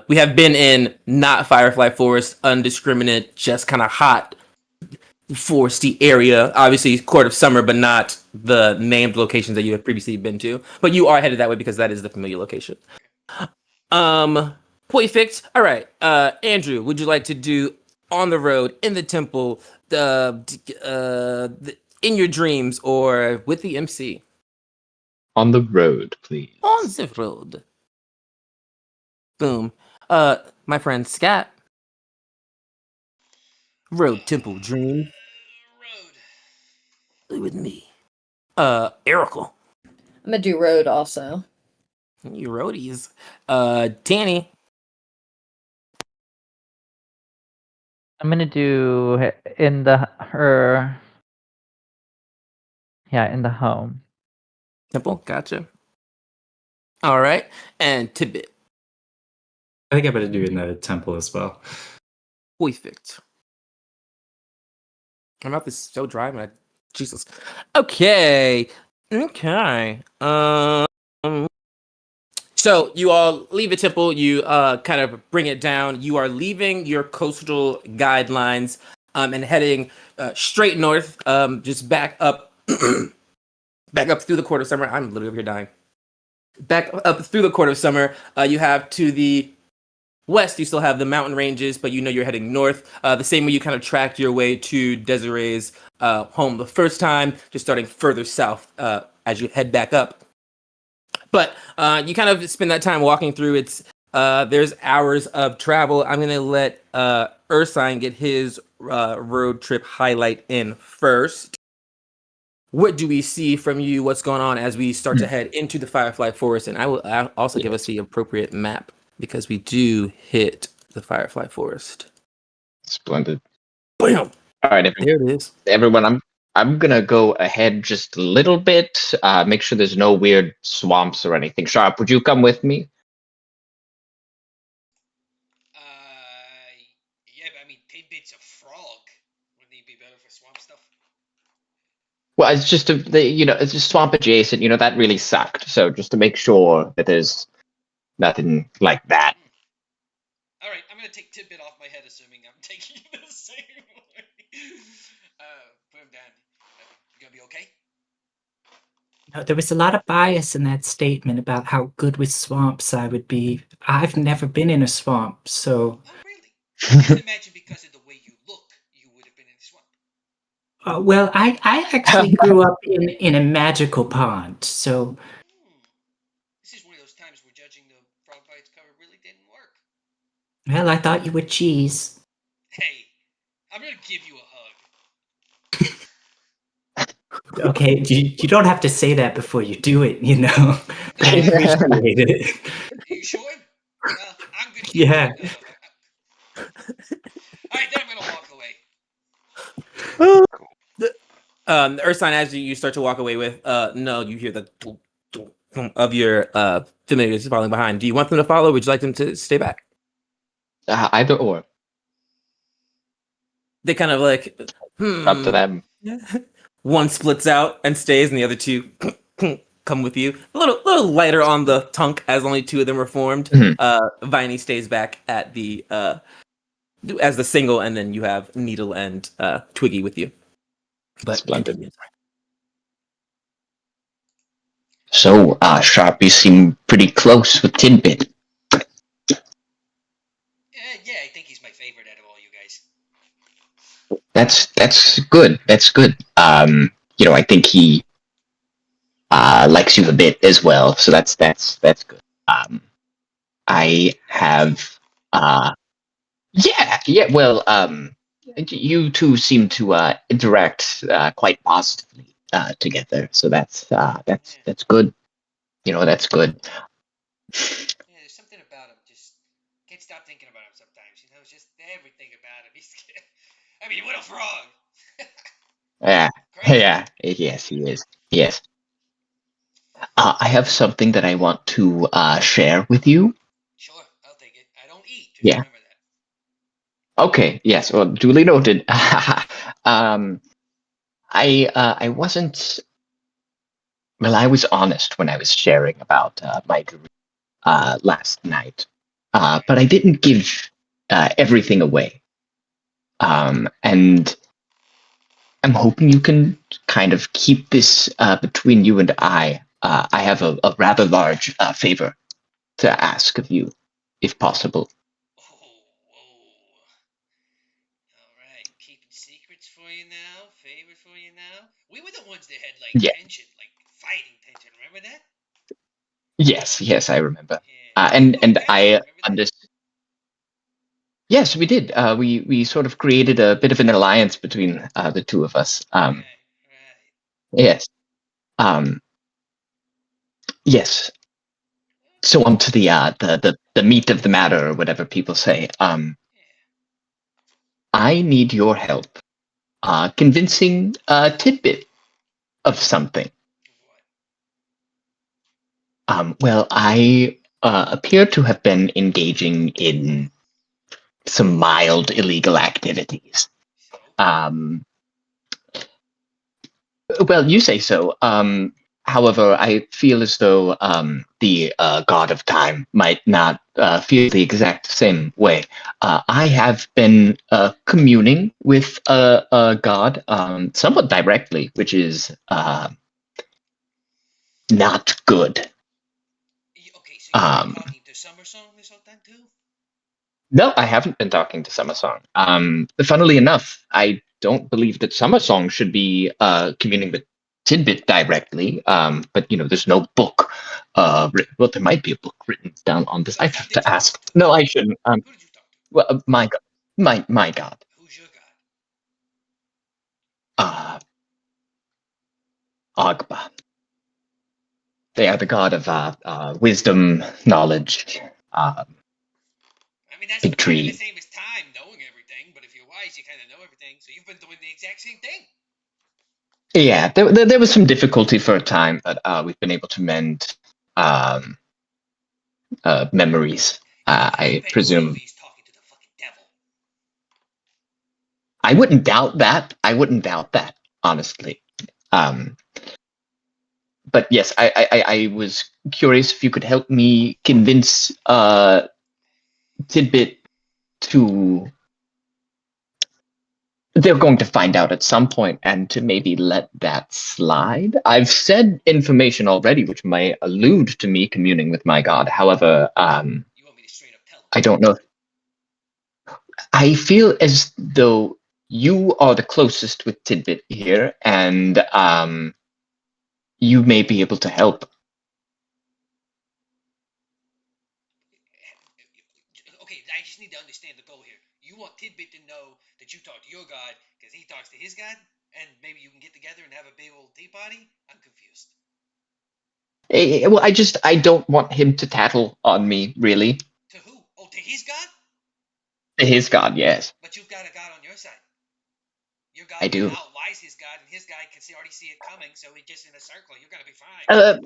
We have been in not Firefly Forest, undiscriminate, just kind of hot, foresty area. Obviously, Court of Summer, but not the named locations that you have previously been to. But you are headed that way because that is the familiar location. Perfect. All right. Andrew, would you like to do on the road, in the temple, in your dreams, or with the MC? On the road, please. On the road. Boom. My friend Scat. Road Temple Dream. Road. With me. Erical. I'm gonna do road also. You roadies. Tanny. I'm gonna do in the home. Temple, gotcha. All right. And Tidbit. I think I'm gonna do it in the temple as well. Perfect. My mouth is so dry, man. Jesus. Okay. So you all leave the temple. You kind of bring it down. You are leaving your coastal guidelines and heading straight north. Just back up, back up through the Court of Summer. I'm literally over here dying. Back up through the Court of Summer. You have to the west. You still have the mountain ranges, but you know you're heading north. The same way you kind of tracked your way to Desiree's home the first time, just starting further south as you head back up. But you kind of spend that time walking through. There's hours of travel. I'm gonna let Ursine get his road trip highlight in first. What do we see from you? What's going on as we start to head into the Firefly Forest? And I'll also give us the appropriate map because we do hit the Firefly Forest. Splendid. Bam! All right, There it is. everyone. I'm gonna go ahead just a little bit. Make sure there's no weird swamps or anything. Sharp, would you come with me? Yeah, but I mean, Tidbit's a frog. Wouldn't he be better for swamp stuff? Well, it's just it's just swamp adjacent. That really sucked. So just to make sure that there's nothing like that. All right, I'm gonna take Tidbit off my head, assuming I'm taking the same way. Put him down. You gonna be okay? No, there was a lot of bias in that statement about how good with swamps I would be. I've never been in a swamp, so. Oh, really? I just imagine because of the way you look, you would have been in the swamp. Well, I actually grew up in a magical pond, so. This is one of those times where judging the frog bites cover really didn't work. Well, I thought you were cheese. Hey, I'm gonna give you a hug. Okay, you don't have to say that before you do it, I appreciate it. Are you sure? Well, I'm gonna give Yeah. you a hug. All right, then I'm gonna walk away. Ursine, as you start to walk away with, no, you hear the dunk, dunk, dunk of your familiars falling behind. Do you want them to follow? Or would you like them to stay back? Either or. They kind of like Up to them. One splits out and stays, and the other two come with you. A little lighter on the tongue, as only two of them were formed. Mm-hmm. Viney stays back at the as the single, and then you have Needle and Twiggy with you. But Splendid. So, Sharp, you seem pretty close with Tidbit. Yeah, I think he's my favorite out of all you guys. That's good. That's good. I think he likes you a bit as well. So that's good. I have yeah. Well, you two seem to interact quite positively together. So that's good. That's good. Yeah, there's something about him. Just can't stop thinking about him sometimes. It's just everything about him. I mean, what a frog! Yeah. Crazy. Yeah. Yes, he is. Yes. I have something that I want to share with you. Sure, I'll take it. I don't eat. Just Yeah. remember that. Okay. Yes. Well, duly noted. I wasn't Well, I was honest when I was sharing about my dream last night, but I didn't give everything away. And I'm hoping you can kind of keep this between you and I. I have a rather large favor to ask of you, if possible. Whoa. All right, keeping secrets for you now, favor for you now. We were the ones that had like Yeah. tension, like fighting tension. Remember that? Yes, I remember. Yeah. We And moved and past I that. Remember that? understand. Yes, we did. We sort of created a bit of an alliance between the two of us. Right. Yes. Um, yes. So on to the meat of the matter, or whatever people say. Yeah. I need your help convincing Tidbit of something. What? Well, I appear to have been engaging in some mild illegal activities. So? Well, you say so. However, I feel as though the god of time might not feel the exact same way. I have been communing with a god somewhat directly, which is not good. Okay, so you've been Um, talking to Summer Song this whole time too? no, I haven't been talking to Summer Song. Funnily enough, I don't believe that Summer Song should be communing with Tidbit directly. But there's no book. Well, there might be a book written down on this. I have Did to you ask. talk to? No, I shouldn't. Who did you talk to? Well, my God, my God. Who's your god? Uh, Agba. They are the god of wisdom, knowledge. I mean, that's Big kind of the tree. same as time, knowing everything, but if you're wise, you kind of know everything. So you've been doing the exact same thing. Yeah, there was some difficulty for a time, but we've been able to mend um, memories. I I bet presume. Grovy's talking to the fucking devil. I wouldn't doubt that. Honestly. Um, but yes, I was curious if you could help me convince Tidbit to. They're going to find out at some point, and to maybe let that slide. I've said information already, which may allude to me communing with my god. However, You want me to straight up tell him? I don't know. I feel as though you are the closest with Tidbit here, and you may be able to help. Okay, I just need to understand the goal here. You want Tidbit to know that you talk to your god because he talks to his god, and maybe you can get together and have a big old tea party? I'm confused. Well, I don't want him to tattle on me, really. To who? Oh, to his god? His god, yes, But you've got a god on your side. Your god I can do. outwise his god, and his guy can already see it coming, so he gets in a circle. You're gonna be fine.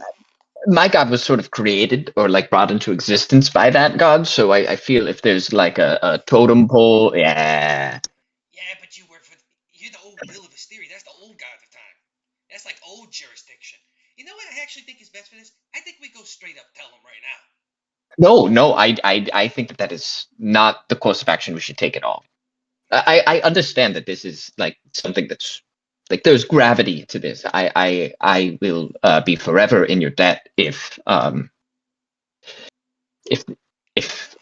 My god was sort of created or like brought into existence by that god, so I feel if there's like a totem pole, yeah. Yeah, but you're the old Bill of Asteria. That's the old god of time. That's like old jurisdiction. You know what I actually think is best for this? I think we go straight up tell him right now. No, I think that is not the course of action we should take at all. I understand that this is like something that's like there's gravity to this. I will be forever in your debt if if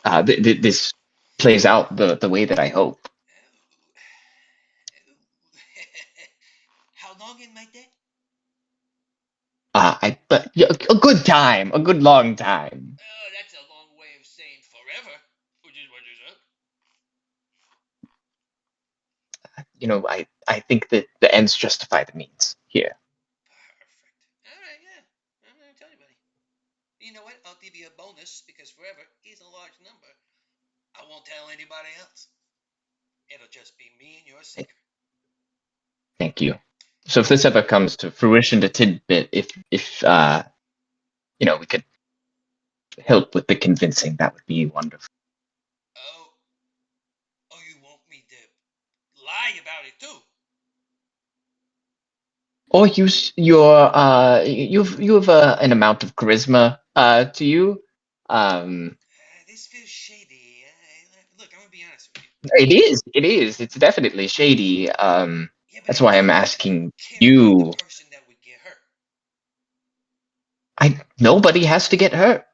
this plays out the way that I hope. How long in my debt? But yeah, a good time, a good long time. Oh, that's a long way of saying forever, which is what is up. I think that the ends justify the means here. Perfect. All right, yeah. I'm not gonna tell anybody. You know what? I'll give you a bonus because forever is a large number. I won't tell anybody else. It'll just be me and your secret. Thank you. So if this ever comes to fruition, to Tidbit, if we could help with the convincing, that would be wonderful. Oh, you want me to lie about it too? or use your you have an amount of charisma to you. This feels shady. Look, I'm gonna be honest with you. It is. It's definitely shady. Yeah, but That's I why I'm don't asking care about you. the person that would get hurt. Nobody has to get hurt.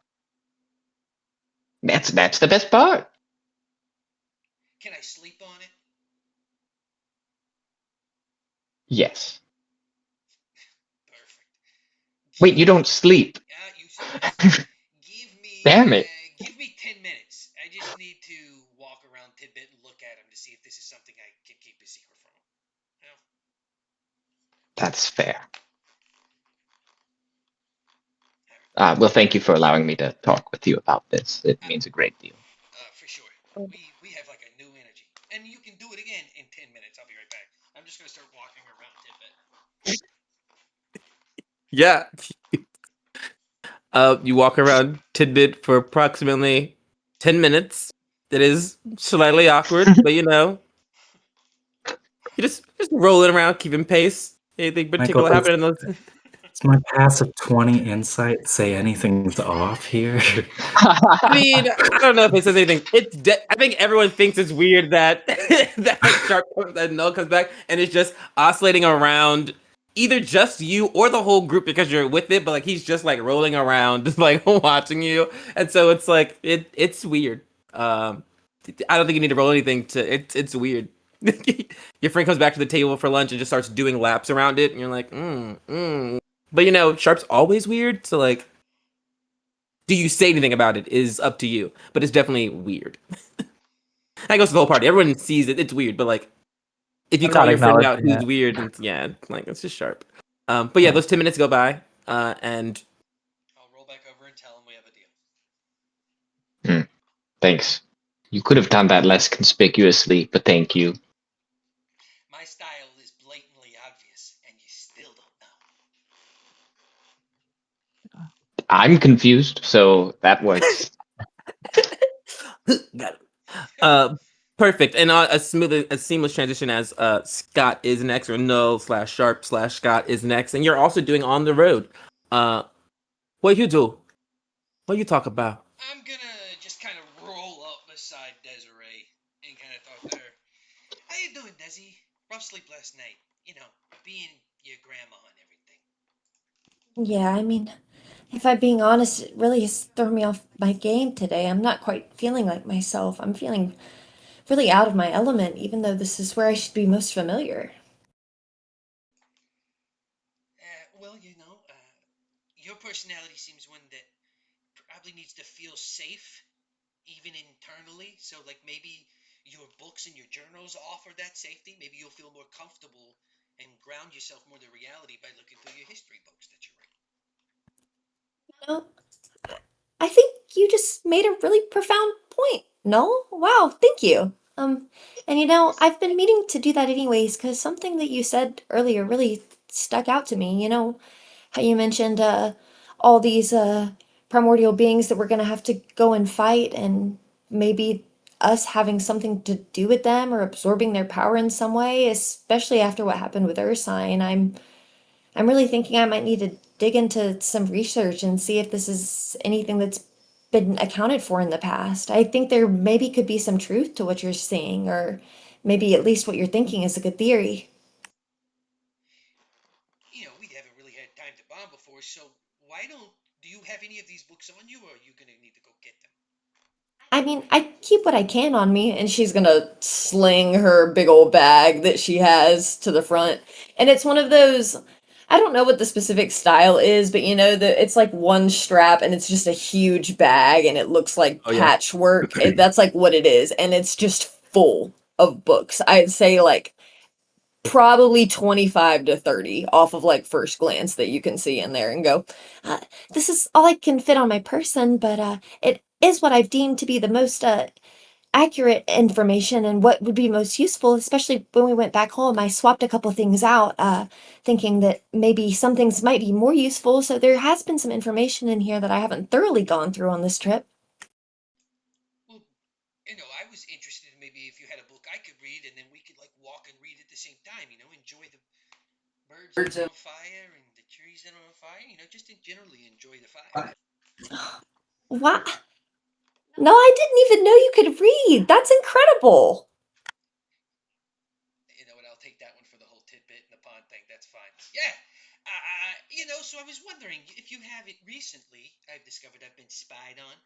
That's the best part. Can I sleep on it? Yes. Perfect. Wait, you don't sleep. You said yes. Damn it. Give me 10 minutes. I just need to walk around Tidbit and look at him to see if this is something I can keep a secret from him. You know? That's fair. Well, thank you for allowing me to talk with you about this. It means a great deal. For sure. We have like a new energy. And you can do it again in 10 minutes. I'll be right back. I'm just going to start walking around Tidbit. Yeah. You walk around Tidbit for approximately 10 minutes. It is slightly awkward, but you just rolling around, keeping pace. Anything Michael, particular happen in those? does my passive 20 insight say anything's off here? I mean, I don't know if it says anything. I think everyone thinks it's weird that that Null comes back and it's just oscillating around either just you or the whole group because you're with it, but like he's just like rolling around, just like watching you, and so it's like it's weird. I don't think you need to roll anything to it's weird. Your friend comes back to the table for lunch and just starts doing laps around it, and you're like, But Sharp's always weird, so like do you say anything about it is up to you, but it's definitely weird. That goes to the whole party. Everyone sees it. It's weird, but like if you I'm call not your friend out acknowledging who's it. weird, and it's just Sharp. But yeah, those 10 minutes go by, and I'll roll back over and tell him we have a deal. Thanks. You could have done that less conspicuously, but thank you. My style is blatantly obvious, and you still don't know. I'm confused, so that works. got it. Perfect. And a seamless transition as Scott is next, or no/Sharp/Scott is next, and you're also doing On the Road. What you do? What you talk about? I'm gonna just kind of roll up beside Desiree and kind of talk to her. How you doing, Desi? Rough sleep last night. Being your grandma and everything. Yeah, I mean, if I'm being honest, it really has thrown me off my game today. I'm not quite feeling like myself. I'm feeling really out of my element, even though this is where I should be most familiar. Well, your personality seems one that probably needs to feel safe, even internally. So, like, maybe your books and your journals offer that safety. Maybe you'll feel more comfortable and ground yourself more to reality by looking through your history books that you write. You know, I think you just made a really profound point. No? Wow, thank you. And I've been meaning to do that anyways, because something that you said earlier really stuck out to me. How you mentioned all these primordial beings that we're gonna have to go and fight, and maybe us having something to do with them or absorbing their power in some way, especially after what happened with Ursine. I'm really thinking I might need to dig into some research and see if this is anything that's been accounted for in the past. I think there maybe could be some truth to what you're seeing, or maybe at least what you're thinking is a good theory. We haven't really had time to bond before, so why don't do you have any of these books on you, or are you gonna need to go get them? I mean, I keep what I can on me, and she's gonna sling her big old bag that she has to the front. And it's one of those, I don't know what the specific style is, but it's like one strap and it's just a huge bag and it looks like Oh yeah. patchwork. That's like what it is. And it's just full of books. I'd say like probably 25 to 30 off of like first glance that you can see in there and go, uh, this is all I can fit on my person, but it is what I've deemed to be the most accurate information and what would be most useful, especially when we went back home. I swapped a couple things out, thinking that maybe some things might be more useful. So there has been some information in here that I haven't thoroughly gone through on this trip. Well, I was interested in maybe if you had a book I could read, and then we could like walk and read at the same time. Enjoy birds that are on fire and the trees that are on fire. Just generally enjoy the fire. What? No, I didn't even know you could read. That's incredible. You know what? I'll take that one for the whole tidbit and the pond thing. That's fine. Yeah. So I was wondering if you have it recently. I've discovered I've been spied on,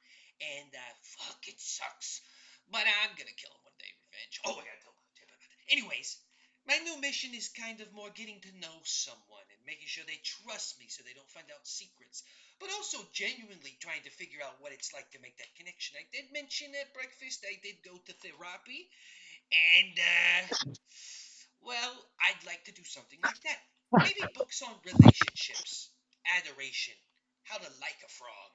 and fuck, it sucks. But I'm gonna kill him one day, revenge. Oh, I gotta tell Tip about that. Anyways, my new mission is kind of more getting to know someone and making sure they trust me so they don't find out secrets, but also genuinely trying to figure out what it's like to make that connection. I did mention at breakfast I did go to therapy, and well, I'd like to do something like that. Maybe books on relationships, adoration, how to like a frog.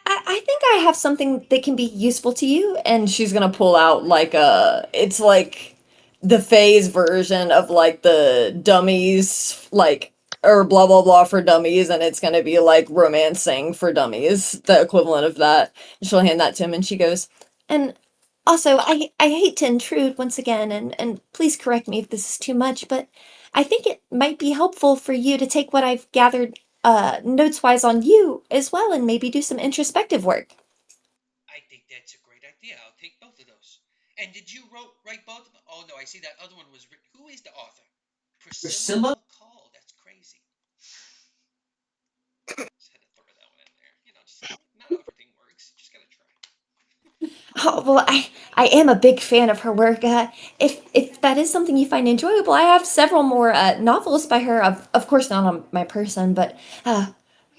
I think I have something that can be useful to you. And she's gonna pull out like it's like the phase version of like the dummies, like, or blah blah blah for dummies, and it's gonna be like romancing for dummies, the equivalent of that. She'll hand that to him, and she goes, and also, I hate to intrude once again, and please correct me if this is too much, but I think it might be helpful for you to take what I've gathered notes wise on you as well, and maybe do some introspective work. I think that's a great idea. I'll take both of those. And did you write both of them? Oh no, I see that other one was written. Who is the author? Priscilla McCall. That's crazy. Just had to throw that one in there. Just, not everything works. You just gotta try. Oh, well, I am a big fan of her work. If that is something you find enjoyable, I have several more novels by her. Of course, not on my person, but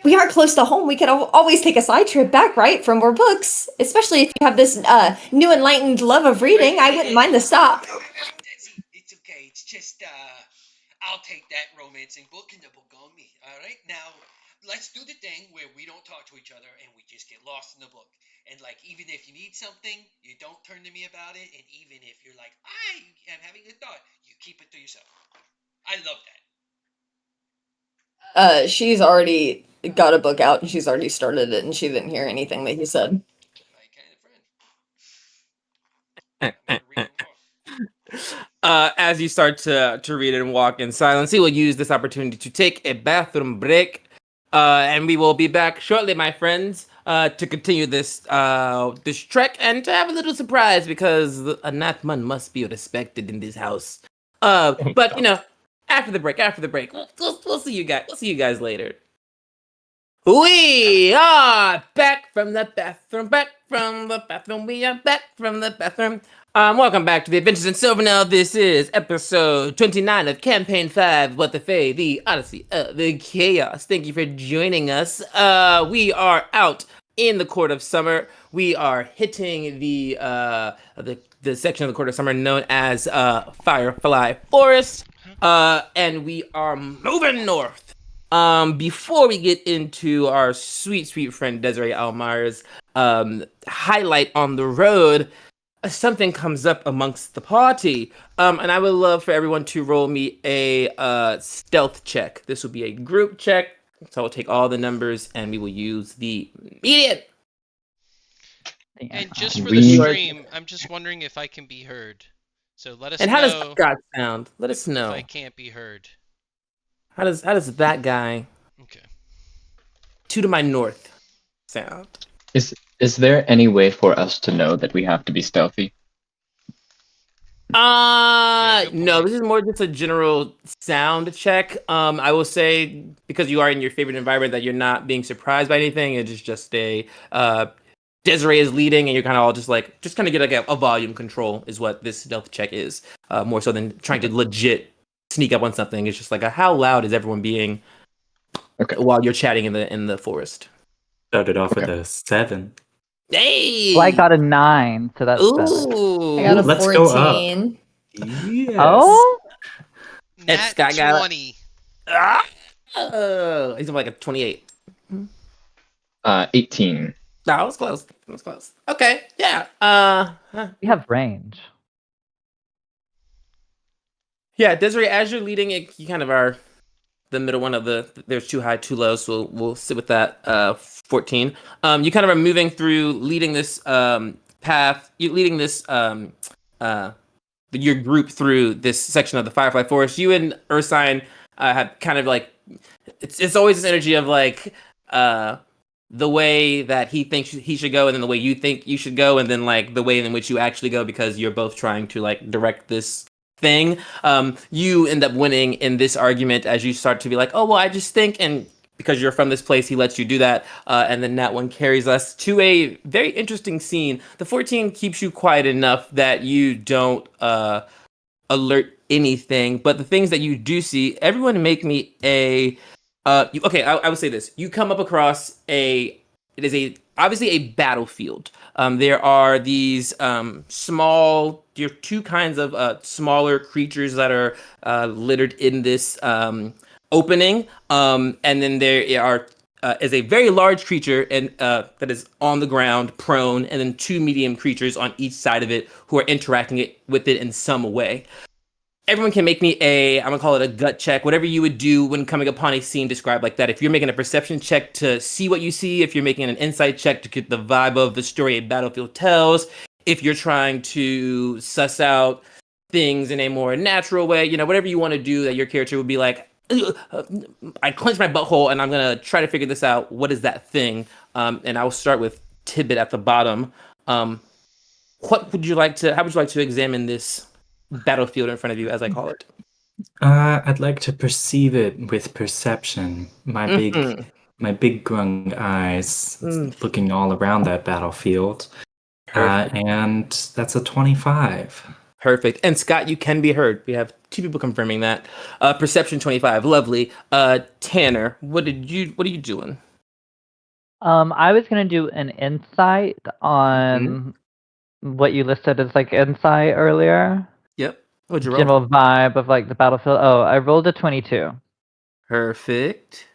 we are close to home. We could always take a side trip back, right, for more books. Especially if you have this new enlightened love of reading. I wouldn't mind the stop. Desi, it's okay. It's just, I'll take that romancing book and the book on me. All right, now let's do the thing where we don't talk to each other and we just get lost in the book. And like, even if you need something, you don't turn to me about it. And even if you're like, I am having a thought, you keep it to yourself. I love that. She's already got a book out and she's already started it, and she didn't hear anything that he said. My kind of friend. I'm gonna read more. As you start to read it and walk in silence, he will use this opportunity to take a bathroom break. And we will be back shortly, my friends, to continue this this trek and to have a little surprise because a Nathman must be respected in this house. But after the break, we'll see you guys. We'll see you guys later. We are back from the bathroom. We are back from the bathroom. Welcome back to the Adventures in Silvernail. This is episode 29 of Campaign 5, What the Fae, the Odyssey of the Chaos. Thank you for joining us. We are out in the Court of Summer. We are hitting the section of the Court of Summer known as Firefly Forest. And we are moving north. Before we get into our sweet friend Desiree Almayer's highlight on the road, something comes up amongst the party, and I would love for everyone to roll me a stealth check. This will be a group check, so I'll take all the numbers and we will use the median. And just for the stream, I'm just wondering if I can be heard. So let us know. And how does Scott sound? Let us know. If I can't be heard. How does that guy? Okay. 2 to my north sound. Is there any way for us to know that we have to be stealthy? No, this is more just a general sound check. I will say, because you are in your favorite environment, that you're not being surprised by anything. It is just a Desiree is leading, and you're kind of all just kind of get like a volume control is what this stealth check is. More so than trying to legit sneak up on something. It's just like how loud is everyone being while you're chatting in the forest. Started off with a 7. Hey! Well, I got a 9, so that's better. Ooh. I got a Let's 14. go up. Yes. Oh? Nat Scott got 20. He's like a 28. 18. No, it was close. It was close. Okay, yeah. We have range. Yeah, Desiree, as you're leading it, you kind of are the middle one of there's too high, too low, so we'll sit with that 14. You kind of are moving through, leading this path, leading this your group through this section of the Firefly Forest. You and Ursine have kind of like it's always this energy of like the way that he thinks he should go, and then the way you think you should go, and then like the way in which you actually go, because you're both trying to like direct this thing. You end up winning in this argument as you start to be like, oh well, I just think, and because you're from this place, he lets you do that. And then that one carries us to a very interesting scene. The 14 keeps you quiet enough that you don't alert anything, but the things that you do see, everyone make me a I would say this. You come up across it is obviously a battlefield. There are these there are two kinds of smaller creatures that are littered in this opening, and then there are is a very large creature and that is on the ground, prone, and then two medium creatures on each side of it who are interacting with it in some way. Everyone can make me I'm gonna call it a gut check, whatever you would do when coming upon a scene described like that. If you're making a perception check to see what you see, if you're making an insight check to get the vibe of the story a battlefield tells, if you're trying to suss out things in a more natural way, whatever you want to do that your character would be like, I clench my butthole and I'm gonna try to figure this out. What is that thing? And I will start with Tidbit at the bottom. How would you like to examine this battlefield in front of you, as I call it? I'd like to perceive it with perception. My big grung eyes looking all around that battlefield. And that's a 25. Perfect. And Scott, you can be heard. We have two people confirming that. Perception 25. Lovely. Tanner, what are you doing? I was gonna do an insight on what you listed as like insight earlier. Yep. What'd you roll? General vibe of like the battlefield. Oh, I rolled a 22. Perfect.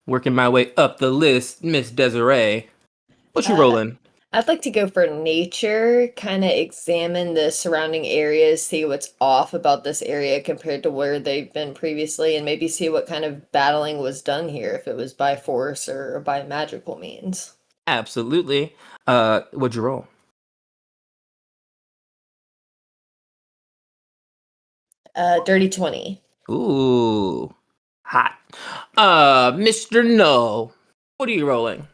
Working my way up the list, Miss Desiree. What you rolling? I'd like to go for nature, kind of examine the surrounding areas, see what's off about this area compared to where they've been previously, and maybe see what kind of battling was done here, if it was by force or by magical means. Absolutely. What'd you roll? Dirty 20. Ooh, hot. Mr. No, what are you rolling?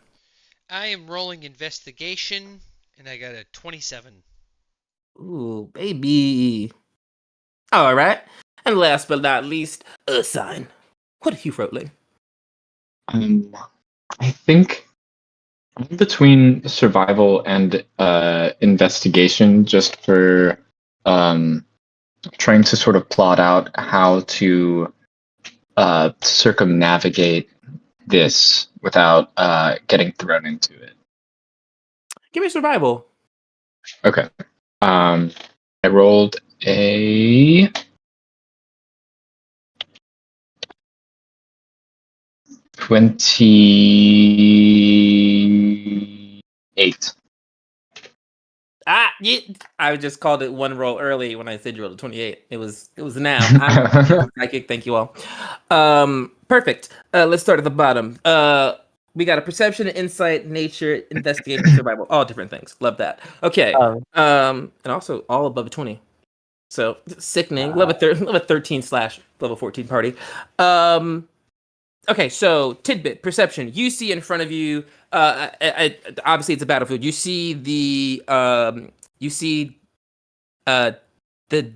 I am rolling investigation, and I got a 27. Ooh, baby. All right. And last but not least, Ursine. What are you rolling? I think I'm between survival and investigation, just for trying to sort of plot out how to circumnavigate this without getting thrown into it. Give me survival. Okay. I rolled a 28. I just called it one roll early when I said you rolled a 28. It was now. I'm psychic. Thank you all. Perfect. Let's start at the bottom. We got a perception, insight, nature, investigation, survival. All different things. Love that. Okay. And also all above a 20. So sickening. Love a 13/level 14 party. Okay, so tidbit perception. You see in front of you. Obviously, it's a battlefield. You see the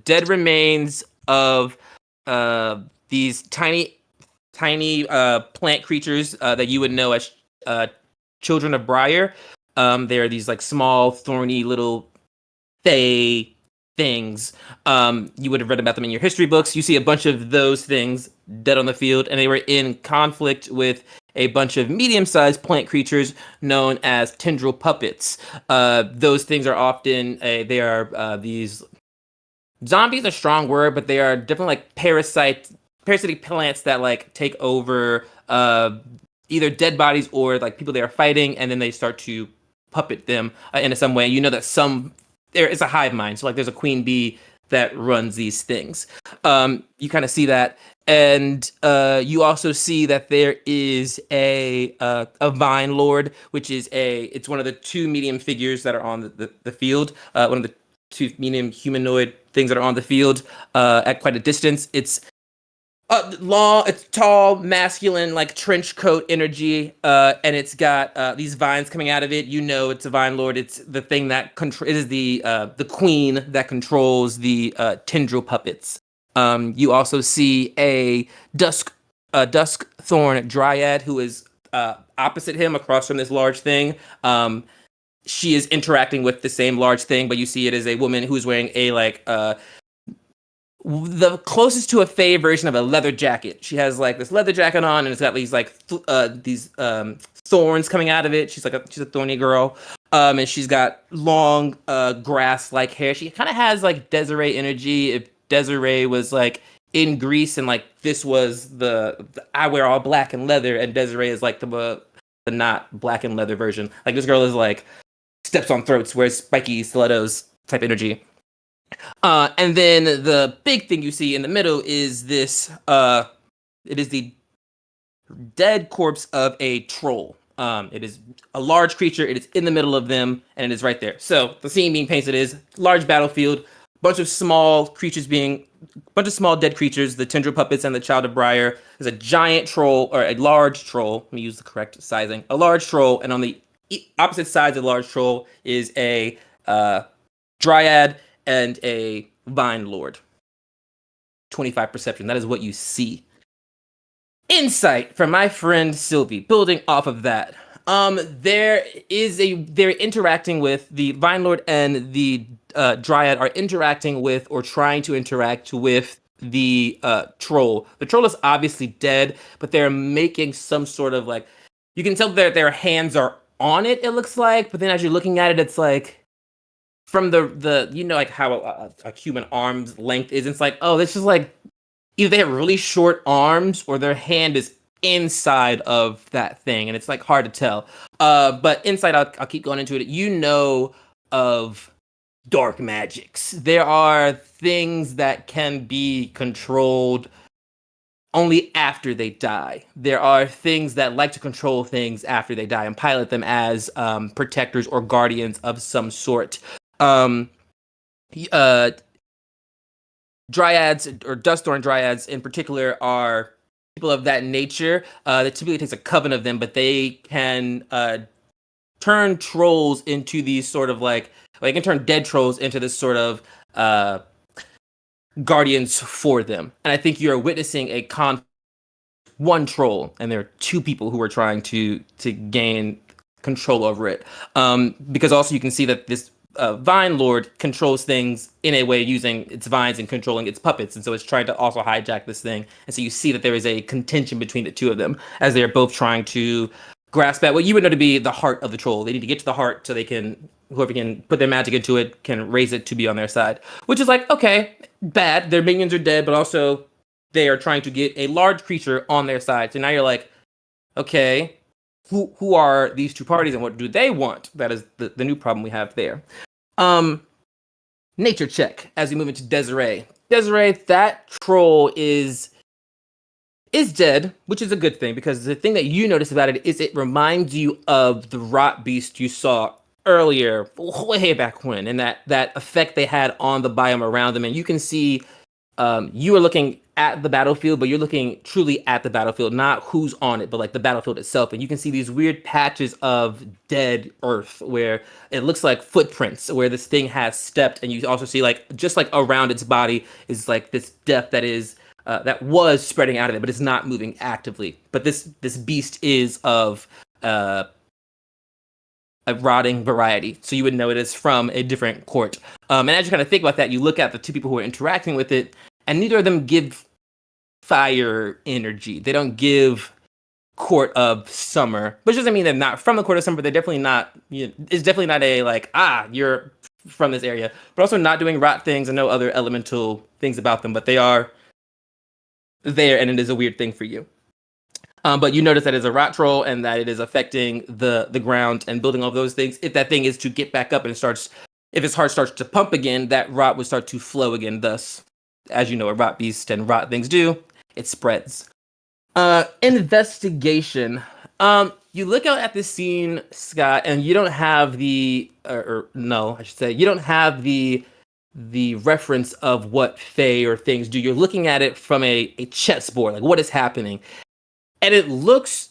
dead remains of these tiny plant creatures that you would know as children of Briar. They are these like small, thorny little fey things. You would have read about them in your history books. You see a bunch of those things dead on the field, and they were in conflict with a bunch of medium-sized plant creatures known as tendril puppets. Those things are often these zombies, a strong word, but they are different like parasitic plants that like take over either dead bodies or like people they are fighting, and then they start to puppet them in some way. You know that there is a hive mind, so like there's a queen bee that runs these things. You kind of see that, and you also see that there is a vine lord, which is it's one of the two medium figures that are on the field. One of the to medium humanoid things that are on the field at quite a distance. It's long, it's tall, masculine, like trench coat energy, and it's got these vines coming out of it. You know, it's a vine lord. It's the thing that it is the queen that controls the tendril puppets. You also see a dusk thorn dryad who is opposite him, across from this large thing. She is interacting with the same large thing, but you see it as a woman who's wearing a the closest to a Fae version of a leather jacket. She has like this leather jacket on, and it's got these thorns coming out of it. She's a thorny girl, and she's got long grass-like hair. She kind of has like Desiree energy. If Desiree was like in Greece, and like this was the I wear all black and leather, and Desiree is like the not black and leather version. Like this girl is like steps on throats, wears spiky stilettos type energy. And then the big thing you see in the middle is this, it is the dead corpse of a troll. It is a large creature, it is in the middle of them, and it is right there. So the scene being painted is large battlefield, bunch of small dead creatures, the tendril puppets and the child of Briar. There's a giant troll, or a large troll, let me use the correct sizing, a large troll, and on the opposite sides of the large troll is a dryad and a vine lord. 25 perception. That is what you see. Insight from my friend Sylvie. Building off of that, they're interacting with the vine lord, and the dryad are interacting with, or trying to interact with, the troll. The troll is obviously dead, but they're making some sort of like, you can tell that their hands are on it. It looks like, but then as you're looking at it, it's like, from the you know, like how a human arm's length is, it's like, oh, this is like either they have really short arms or their hand is inside of that thing, and it's like hard to tell. But inside, I'll keep going into it. You know of dark magics. There are things that can be controlled only after they die. There are things that like to control things after they die and pilot them as protectors or guardians of some sort. Dryads, or Dustthorn dryads in particular, are people of that nature. That typically takes a coven of them, but they can turn trolls into these sort of like they can turn dead trolls into this sort of guardians for them. And I think you're witnessing a one troll, and there are two people who are trying to gain control over it. Because also you can see that this vine lord controls things in a way using its vines and controlling its puppets, and so it's trying to also hijack this thing. And so you see that there is a contention between the two of them, as they are both trying to grasp at what you would know to be the heart of the troll. They need to get to the heart so they can, whoever can put their magic into it can raise it to be on their side. Which is like, okay, bad, their minions are dead, but also they are trying to get a large creature on their side. So now you're like, okay, who are these two parties and what do they want? That is the new problem we have there. Nature check as we move into Desiree. Desiree, that troll is dead, which is a good thing, because the thing that you notice about it is it reminds you of the rot beast you saw earlier, way back when, and that effect they had on the biome around them. And you can see, you are looking at the battlefield, but you're looking truly at the battlefield, not who's on it, but like the battlefield itself. And you can see these weird patches of dead earth where it looks like footprints where this thing has stepped. And you also see like, just like around its body is like this death that is, that was spreading out of it, but it's not moving actively. But this beast is of a rotting variety, so you would know it is from a different court. And as you kind of think about that, you look at the two people who are interacting with it, and neither of them give fire energy. They don't give court of summer, which doesn't mean they're not from the court of summer. But they're definitely not. It's definitely not a like, you're from this area, but also not doing rot things and no other elemental things about them. But they are there, and it is a weird thing for you. But you notice that it's a rot troll, and that it is affecting the ground and building all those things. If that thing is to get back up and if its heart starts to pump again, that rot would start to flow again. Thus, as you know, a rot beast and rot things do, it spreads. Investigation. You look out at this scene, Scott, and you don't have you don't have the the reference of what Fae or things do. You're looking at it from a chessboard, like what is happening. And it looks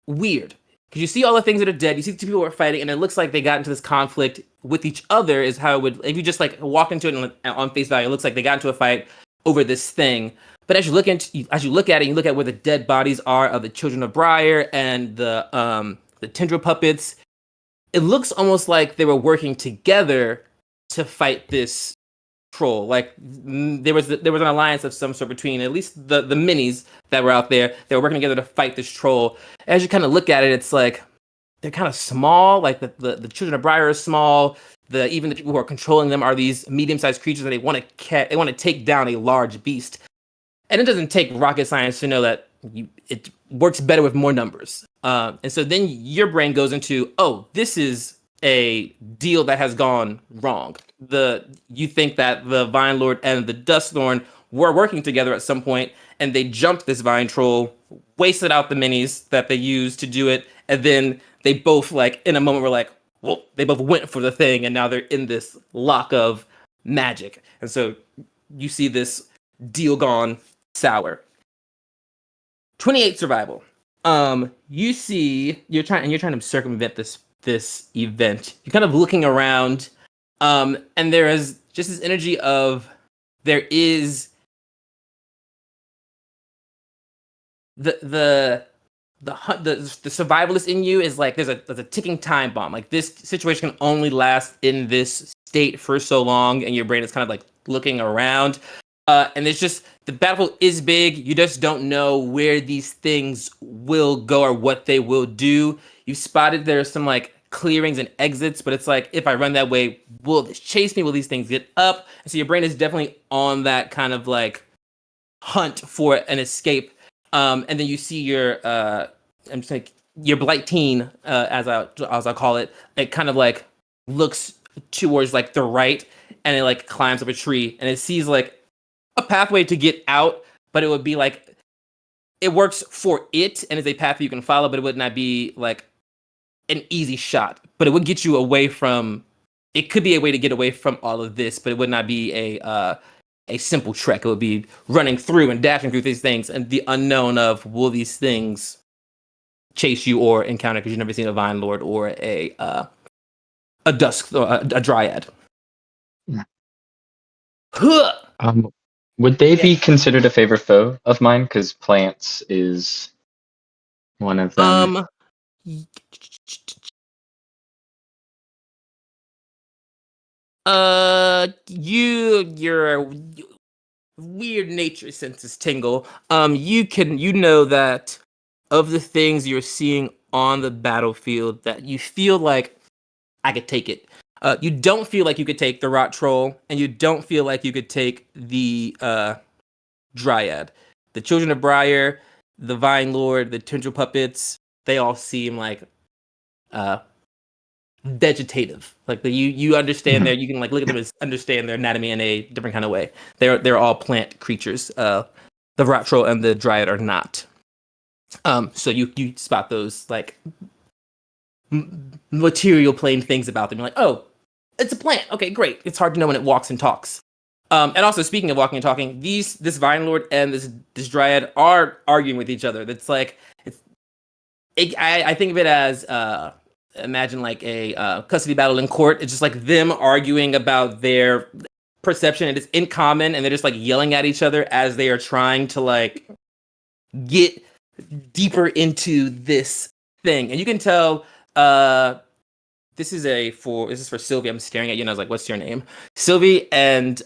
weird. Because you see all the things that are dead, you see the two people who are fighting, and it looks like they got into this conflict with each other, is how it would, if you just like walk into it and on face value, it looks like they got into a fight over this thing. But as you look at it, you look at where the dead bodies are of the children of Briar and the tendril puppets, it looks almost like they were working together to fight this troll. Like there was an alliance of some sort between at least the minis that were out there. They were working together to fight this troll. As you kind of look at it, it's like they're kind of small. Like the children of Briar are small. Even the people who are controlling them are these medium-sized creatures that they want to take down a large beast. And it doesn't take rocket science to know that it works better with more numbers. And so then your brain goes into, oh, this is a deal that has gone wrong. You think that the Vine Lord and the Dusthorn were working together at some point, and they jumped this Vine Troll, wasted out the minis that they used to do it, and then they both, like, in a moment were like, well, they both went for the thing, and now they're in this lock of magic. And so you see this deal gone sour. 28 survival. You're trying to circumvent this event. You're kind of looking around, and there is just this energy of there is the survivalist in you is like there's a ticking time bomb. Like this situation can only last in this state for so long, and your brain is kind of like looking around. And it's just the battlefield is big. You just don't know where these things will go or what they will do. You spotted there's some like clearings and exits, but it's like if I run that way, will this chase me? Will these things get up? And so your brain is definitely on that kind of like hunt for an escape. And then you see your your blight teen, as I'll call it. It kind of like looks towards like the right, and it like climbs up a tree, and it sees like a pathway to get out, but it would be like it works for it and is a path you can follow, but it would not be like an easy shot. But it would get you away from. It could be a way to get away from all of this, but it would not be a simple trek. It would be running through and dashing through these things and the unknown of will these things chase you or encounter because you've never seen a Vine Lord or a dusk or a dryad. Would they be considered a favorite foe of mine? Because plants is one of them. Your weird nature senses tingle. You know that of the things you're seeing on the battlefield that you feel like I could take it. You don't feel like you could take the Rot Troll, and you don't feel like you could take the Dryad. The Children of Briar, the Vine Lord, the Tendril Puppets, they all seem like vegetative. Like you understand you can like look at them and understand their anatomy in a different kind of way. They're all plant creatures. The Rot Troll and the Dryad are not. So you spot those like material plane things about them. You're like, oh, it's a plant. Okay, great. It's hard to know when it walks and talks. And also, speaking of walking and talking, this Vine Lord and this Dryad are arguing with each other. That's like, I think of it as imagine like a custody battle in court. It's just like them arguing about their perception. It is in common, and they're just like yelling at each other as they are trying to like get deeper into this thing. And you can tell this is for Sylvie. I'm staring at you and I was like, what's your name? Sylvie and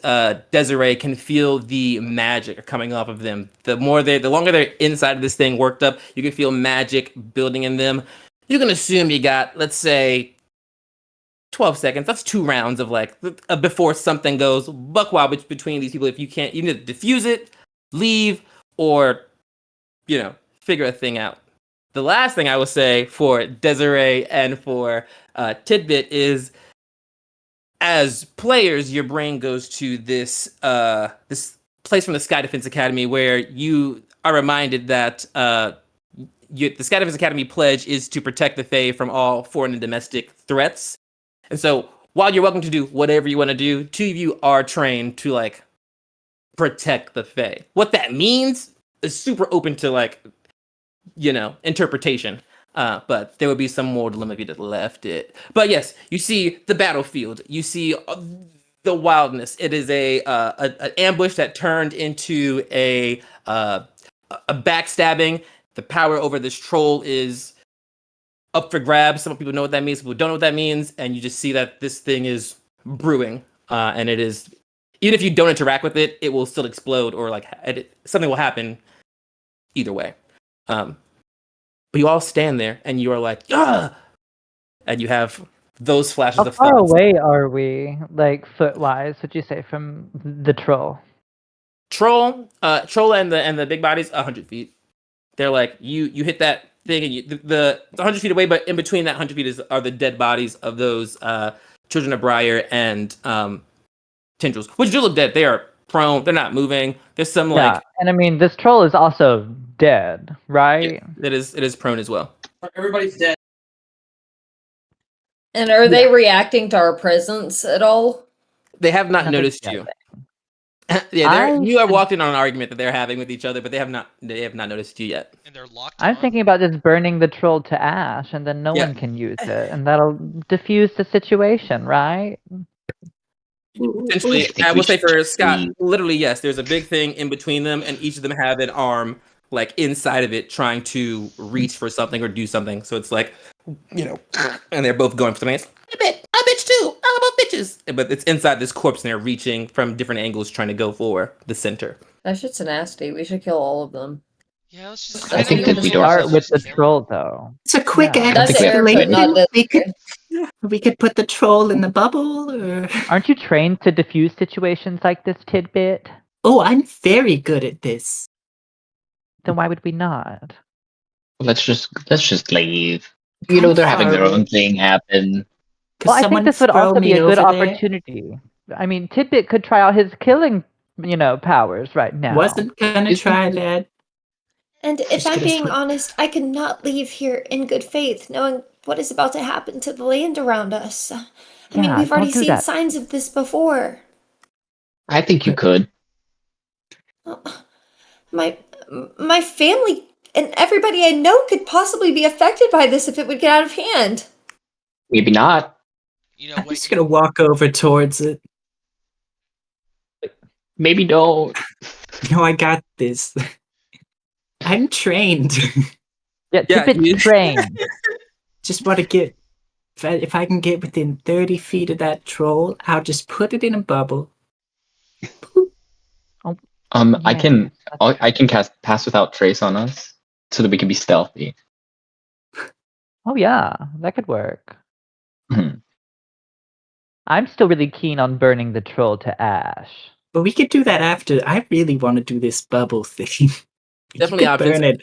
Desiree can feel the magic coming off of them. The longer they're inside of this thing worked up, you can feel magic building in them. You can assume you got, let's say, 12 seconds. That's 2 rounds of like before something goes buck wild between these people. If you can't, you need to diffuse it, leave, or figure a thing out. The last thing I will say for Desiree and for Tidbit is, as players, your brain goes to this place from the Sky Defense Academy where you are reminded that the Sky Defense Academy pledge is to protect the Fae from all foreign and domestic threats. And so while you're welcome to do whatever you want to do, two of you are trained to like protect the Fae. What that means is super open to like, interpretation. But there would be some more dilemma if you just left it. But yes, you see the battlefield. You see the wildness. It is an ambush that turned into a backstabbing. The power over this troll is up for grabs. Some people know what that means. Some people don't know what that means. And you just see that this thing is brewing. And it is, even if you don't interact with it, it will still explode or like something will happen either way. But you all stand there and you are like, ah! And you have those flashes How of far thoughts. away are we, like foot-wise, would you say, from the troll? Troll and the big bodies, 100 feet. They're like, you hit that thing and the 100 feet away, but in between that 100 feet are the dead bodies of those Children of Briar and Tendrils, which do look dead. They are prone. They're not moving. There's some like, and I mean, this troll is also dead, right? it is prone as well. Everybody's dead. And are they reacting to our presence at all? They have not Nothing noticed yet. you. You have walked in on an argument that they're having with each other, but they have not noticed you yet. And they're locked I'm on? thinking about just burning the troll to ash, and then no Yeah. one can use it, and that'll diffuse the situation, right? Potentially, I will say for Scott, literally, yes, there's a big thing in between them, and each of them have an arm like inside of it trying to reach for something or do something. So it's like, and they're both going for something. It's, I bitch too. I love bitches. But it's inside this corpse, and they're reaching from different angles trying to go for the center. That shit's nasty. We should kill all of them. Yeah, let's just. I think that we don't Start with the Kill 'em. troll, though. It's a quick Yeah. That's think we have- escalation. We could put the troll in the bubble, or Aren't you trained to diffuse situations like this, Tidbit? oh, I'm very good at this. Then why would we not? Let's just leave. They're having their own thing happen. Could Well, I think someone this would throw also be me a good over there? opportunity. I mean, Tidbit could try out his killing, powers right now. Wasn't gonna try that. And if Just I'm gonna being slip- honest, I could not leave here in good faith, knowing what is about to happen to the land around us. I mean, Yeah, we've already don't do seen that. signs of this before. I think you could. My family and everybody I know could possibly be affected by this if it would get out of hand. Maybe not. I'm just gonna walk over towards it. Maybe don't. No, I got this. I'm trained. Yeah, Tidbit's trained. Just want to get. If I can get within 30 feet of that troll, I'll just put it in a bubble. I can cast Pass Without Trace on us so that we can be stealthy. Oh yeah, that could work. Mhm. I'm still really keen on burning the troll to ash. But we could do that after. I really want to do this bubble thing. Definitely you could burn options.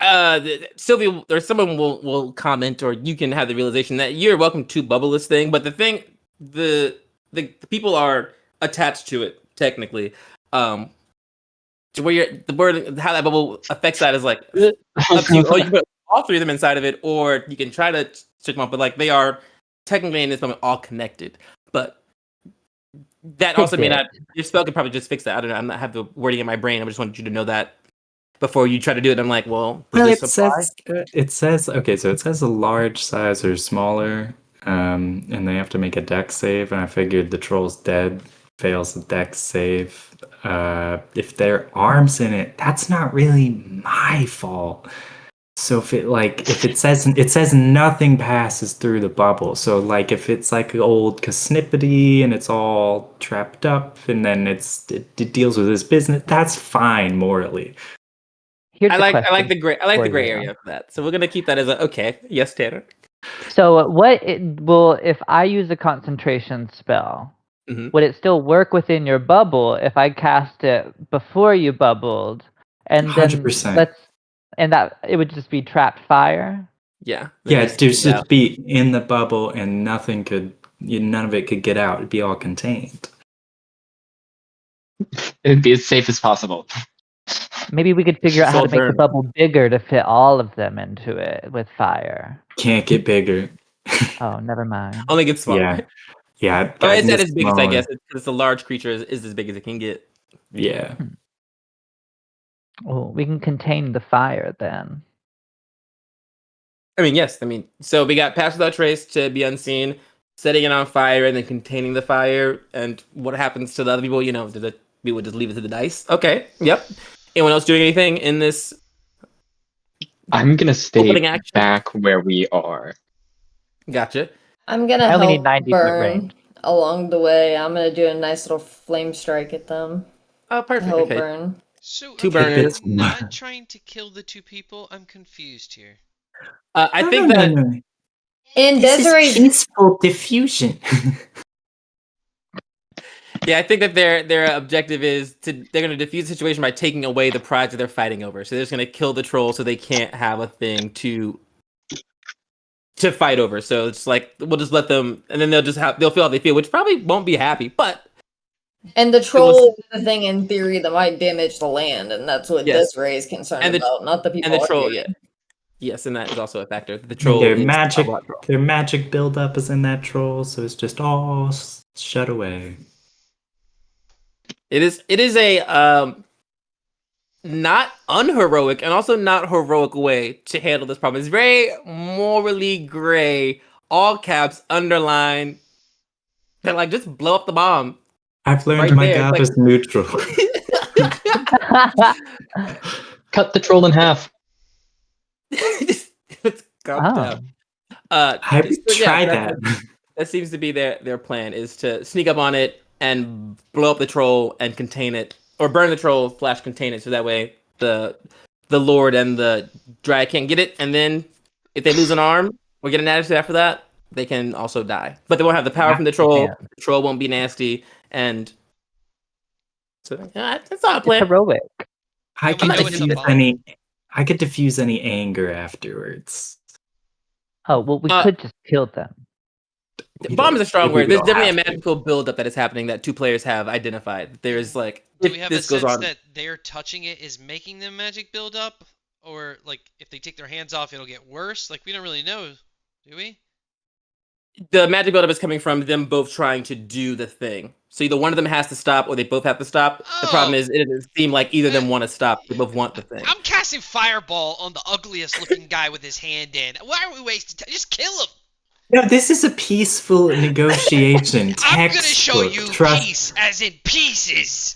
it. Sylvia or someone will comment, or you can have the realization that you're welcome to bubble this thing. But the people are attached to it technically. To where how that bubble affects that is like up to you. Oh, you can put all three of them inside of it, or you can try to switch them off. But like they are technically in this moment all connected. But that also may not. Your spell could probably just fix that. I don't know. I'm not have the wording in my brain. I just wanted you to know that before you try to do it. I'm like, well, it says okay. So it says a large size or smaller, and they have to make a dex save. And I figured the troll's dead. Fails the dex save. If there are arms in it, that's not really my fault. So if it says nothing passes through the bubble. So like if it's like an old Casnipity and it's all trapped up and then it deals with his business, that's fine morally. I like the gray area for that. So we're gonna keep that as okay. Yes, Tanner. So if I use a concentration spell, would it still work within your bubble if I cast it before you bubbled? And 100%. And that it would just be trapped fire? Yeah. Yeah, it'd just be in the bubble and none of it could get out. It'd be all contained. It'd be as safe as possible. Maybe we could figure out how to make the bubble bigger to fit all of them into it with fire. Can't get bigger. Oh, never mind. Only gets smaller. Yeah. Yeah. Oh, Guys it's at get its biggest, I smaller. guess. It's a large creature is as big as it can get. Yeah. Well, we can contain the fire then. I mean, yes. I mean, so we got pass without trace to be unseen, setting it on fire, and then containing the fire. And what happens to the other people? We would just leave it to the dice. Okay. Yep. Anyone else doing anything in this? I'm gonna stay Opening action? back where we are. Gotcha. I'm gonna I only need help 90 foot burn range. along the way. I'm gonna do a nice little flame strike at them. Oh, To perfect. help Okay. burn. So Two are burners. they not trying to kill the two people? I'm confused here. I think no, that no, no. In This is Desiree's peaceful diffusion. Yeah, I think that their objective is they're going to defuse the situation by taking away the prize that they're fighting over. So they're just going to kill the troll so they can't have a thing to fight over. So it's like we'll just let them, and then they'll feel how they feel, which probably won't be happy. But and the troll is the thing in theory that might damage the land, and that's what Yes. Desiree is concerned And the- about, not the people. and the troll, arguing. yes, and that is also a factor. The And troll their is magic, a troll. their magic buildup is in that troll, so it's just all shut away. It is a not unheroic and also not heroic way to handle this problem. It's very morally gray, all caps, underline. They're like, just blow up the bomb. I've learned Right my there, god like- is neutral. Cut the troll in half. It's calm Oh. down. I would so yeah, try that. That seems to be their plan, is to sneak up on it and blow up the troll and contain it, or burn the troll / contain it, so that way the Lord and the Dryad can't get it, and then if they lose an arm or get an attitude after that, they can also die. But they won't have the power from the troll. Yeah. The troll won't be nasty, and so yeah, that's not a It's plan. heroic. I we can know it's a diffuse bomb. I could diffuse any anger afterwards. Oh, well, we Uh, could just kill them. We Bomb is don't- a strong we word. There's don't definitely a have to. magical buildup that is happening that two players have identified. There's like, Do if we have a this goes sense on, that they're touching it is making them magic build up? Or, like, if they take their hands off, it'll get worse? Like, we don't really know, do we? the magic buildup is coming from them both trying to do the thing. So either one of them has to stop or they both have to stop. The problem Oh. is it doesn't seem like either of them want to stop. They both want the thing. I'm casting Fireball on the ugliest looking guy with his hand in. Why are we wasting time? Just kill him! No, this is a peaceful negotiation. I'm gonna show Textbook. you Trust. peace, as in pieces!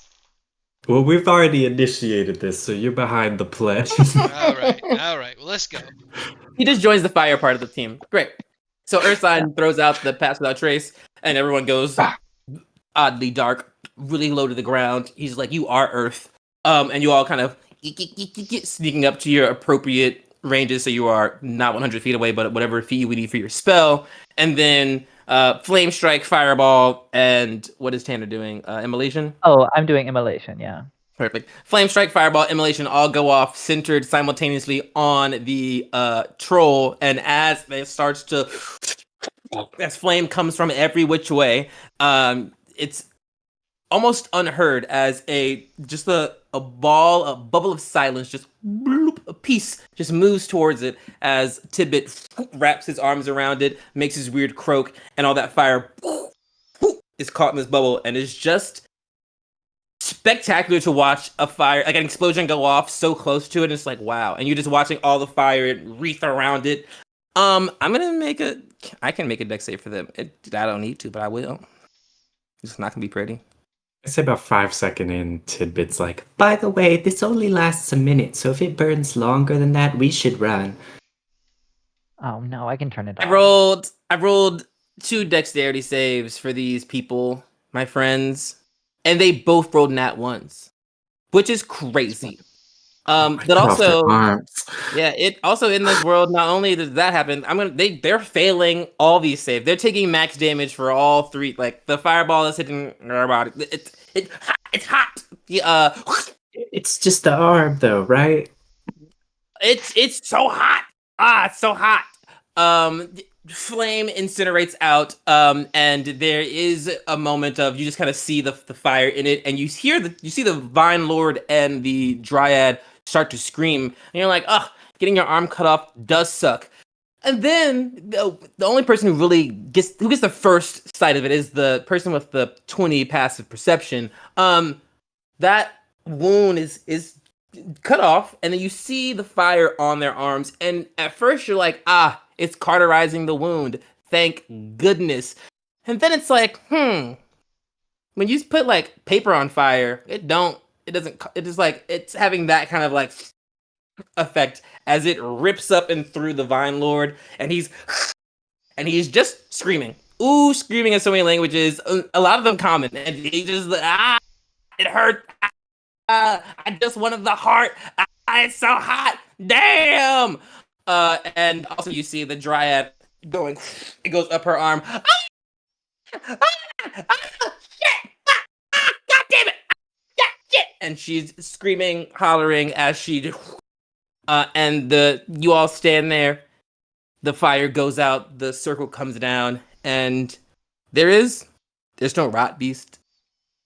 Well, we've already initiated this, so you're behind the pledge. Alright, well, let's go. He just joins the fire part of the team. Great. So Ursine throws out the pass without trace, and everyone goes oddly dark, really low to the ground. He's like, "You are Earth," and you all kind of sneaking up to your appropriate ranges, so you are not 100 feet away, but whatever feet you would need for your spell. And then flame strike, fireball, and what is Tanner doing? Immolation. Oh, I'm doing immolation, yeah. Perfect. Flame strike, fireball, immolation all go off, centered simultaneously on the troll, and as it starts to, as flame comes from every which way, it's almost unheard as a bubble of silence, just bloop, a piece just moves towards it as Tidbit wraps his arms around it, makes his weird croak, and all that fire is caught in this bubble, and is just spectacular to watch a fire, like an explosion go off so close to it. And it's like, wow. And you're just watching all the fire wreath around it. I can make a dex save for them. I don't need to, but I will. It's not gonna be pretty. I say about 5 seconds in, Tidbit's like, by the way, this only lasts a minute, so if it burns longer than that, we should run. Oh no, I can turn it I off. rolled 2 dexterity saves for these people, my friends, and they both rolled nat ones, which is crazy. But Cut off their also, arms. yeah, it also in this world, not only does that happen, they're failing all these saves. They're taking max damage for all 3. Like the fireball is hitting their body. It's hot. It's just the arm, though, right? It's so hot. It's so hot. Flame incinerates out, and there is a moment of you just kind of see the fire in it, and you see the Vine Lord and the Dryad start to scream, and you're like, ugh, getting your arm cut off does suck. And then the only person who really gets the first sight of it is the person with the 20 passive perception. That wound is cut off, and then you see the fire on their arms, and at first you're like, it's cauterizing the wound. Thank goodness. And then it's like, when you put like paper on fire, it is like it's having that kind of like effect as it rips up and through the Vine Lord, and he's just screaming. Screaming in so many languages, a lot of them common, and he just it hurt. I just wanted the heart. It's so hot. Damn. And also you see the dryad going. It goes up her arm. Shit! God damn it! Shit! And she's screaming, hollering as she. And you all stand there. The fire goes out. The circle comes down, and there's no rot beast.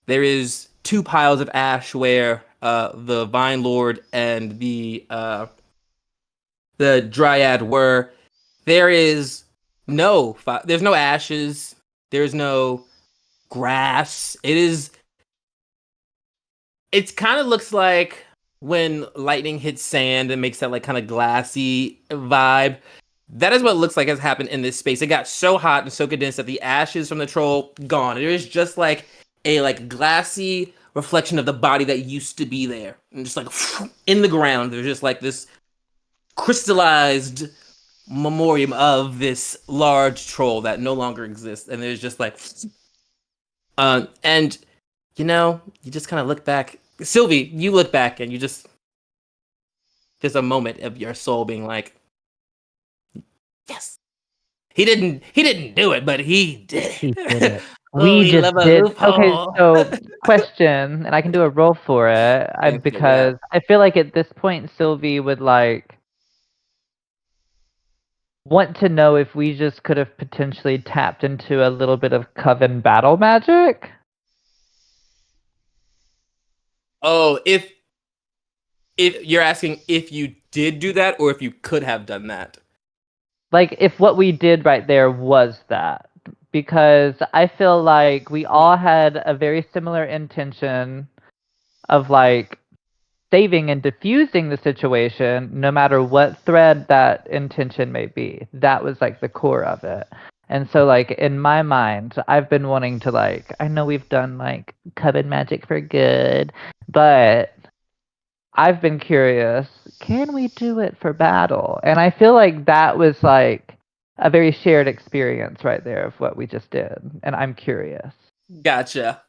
There is 2 piles of ash where the Vine Lord and the Dryad were. There's no ashes. There's no grass. It kind of looks like when lightning hits sand and makes that like kind of glassy vibe. That is what it looks like has happened in this space. It got so hot and so condensed that the ashes from the troll gone. It is just like a like glassy reflection of the body that used to be there, and just like in the ground. There's just like this crystallized memoriam of this large troll that no longer exists, and there's just like, and you just kind of look back. Sylvie, you look back, and you just there's a moment of your soul being like, yes. He didn't do it, but he did it. He did it. We just did. Okay, so question, and I can do a roll for it. Because I feel like at this point Sylvie would like want to know if we just could have potentially tapped into a little bit of coven battle magic. Oh, if you're asking if you did do that or if you could have done that. Like, if what we did right there was that. Because I feel like we all had a very similar intention of, like, saving and diffusing the situation, no matter what thread that intention may be. That was, like, the core of it. And so, like, in my mind, I've been wanting to, like, I know we've done, like, coven magic for good, but I've been curious, can we do it for battle? And I feel like that was like a very shared experience right there of what we just did. And I'm curious. Gotcha.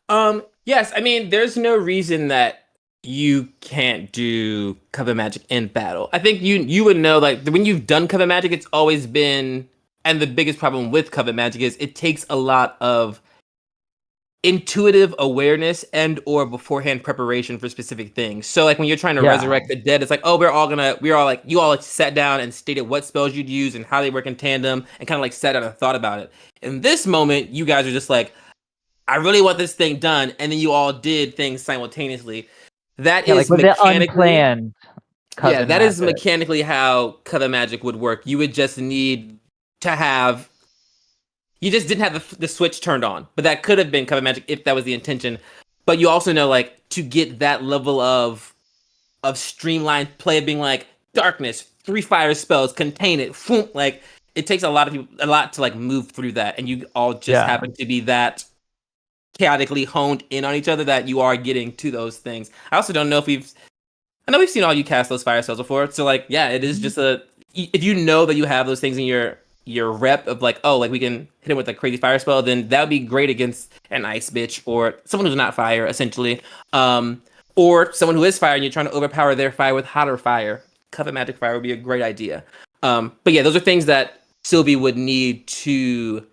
Yes, I mean, there's no reason that you can't do coven magic in battle. I think you would know, like, when you've done coven magic, it's always been, and the biggest problem with coven magic is it takes a lot of intuitive awareness and or beforehand preparation for specific things. So like when you're trying to resurrect the dead, it's like, oh, we're all like, you all like sat down and stated what spells you'd use and how they work in tandem and kind of like sat down and thought about it. In this moment, you guys are just like, I really want this thing done, and then you all did things simultaneously. That is like mechanically unplanned. Yeah, that is mechanically how coven magic would work. You would just need to have. You just didn't have the switch turned on, but that could have been coven magic if that was the intention. But you also know, like, to get that level of streamlined play of being like darkness, 3 fire spells, contain it, like it takes a lot to like move through that, and you all just happen to be that chaotically honed in on each other that you are getting to those things. I also don't know if I know we've seen all you cast those fire spells before, so like it is just if you know that you have those things in your rep of like, oh, like we can hit him with a crazy fire spell, then that would be great against an ice bitch or someone who's not fire, essentially. Or someone who is fire and you're trying to overpower their fire with hotter fire. Coven magic fire would be a great idea. But yeah, those are things that Sylvie would need to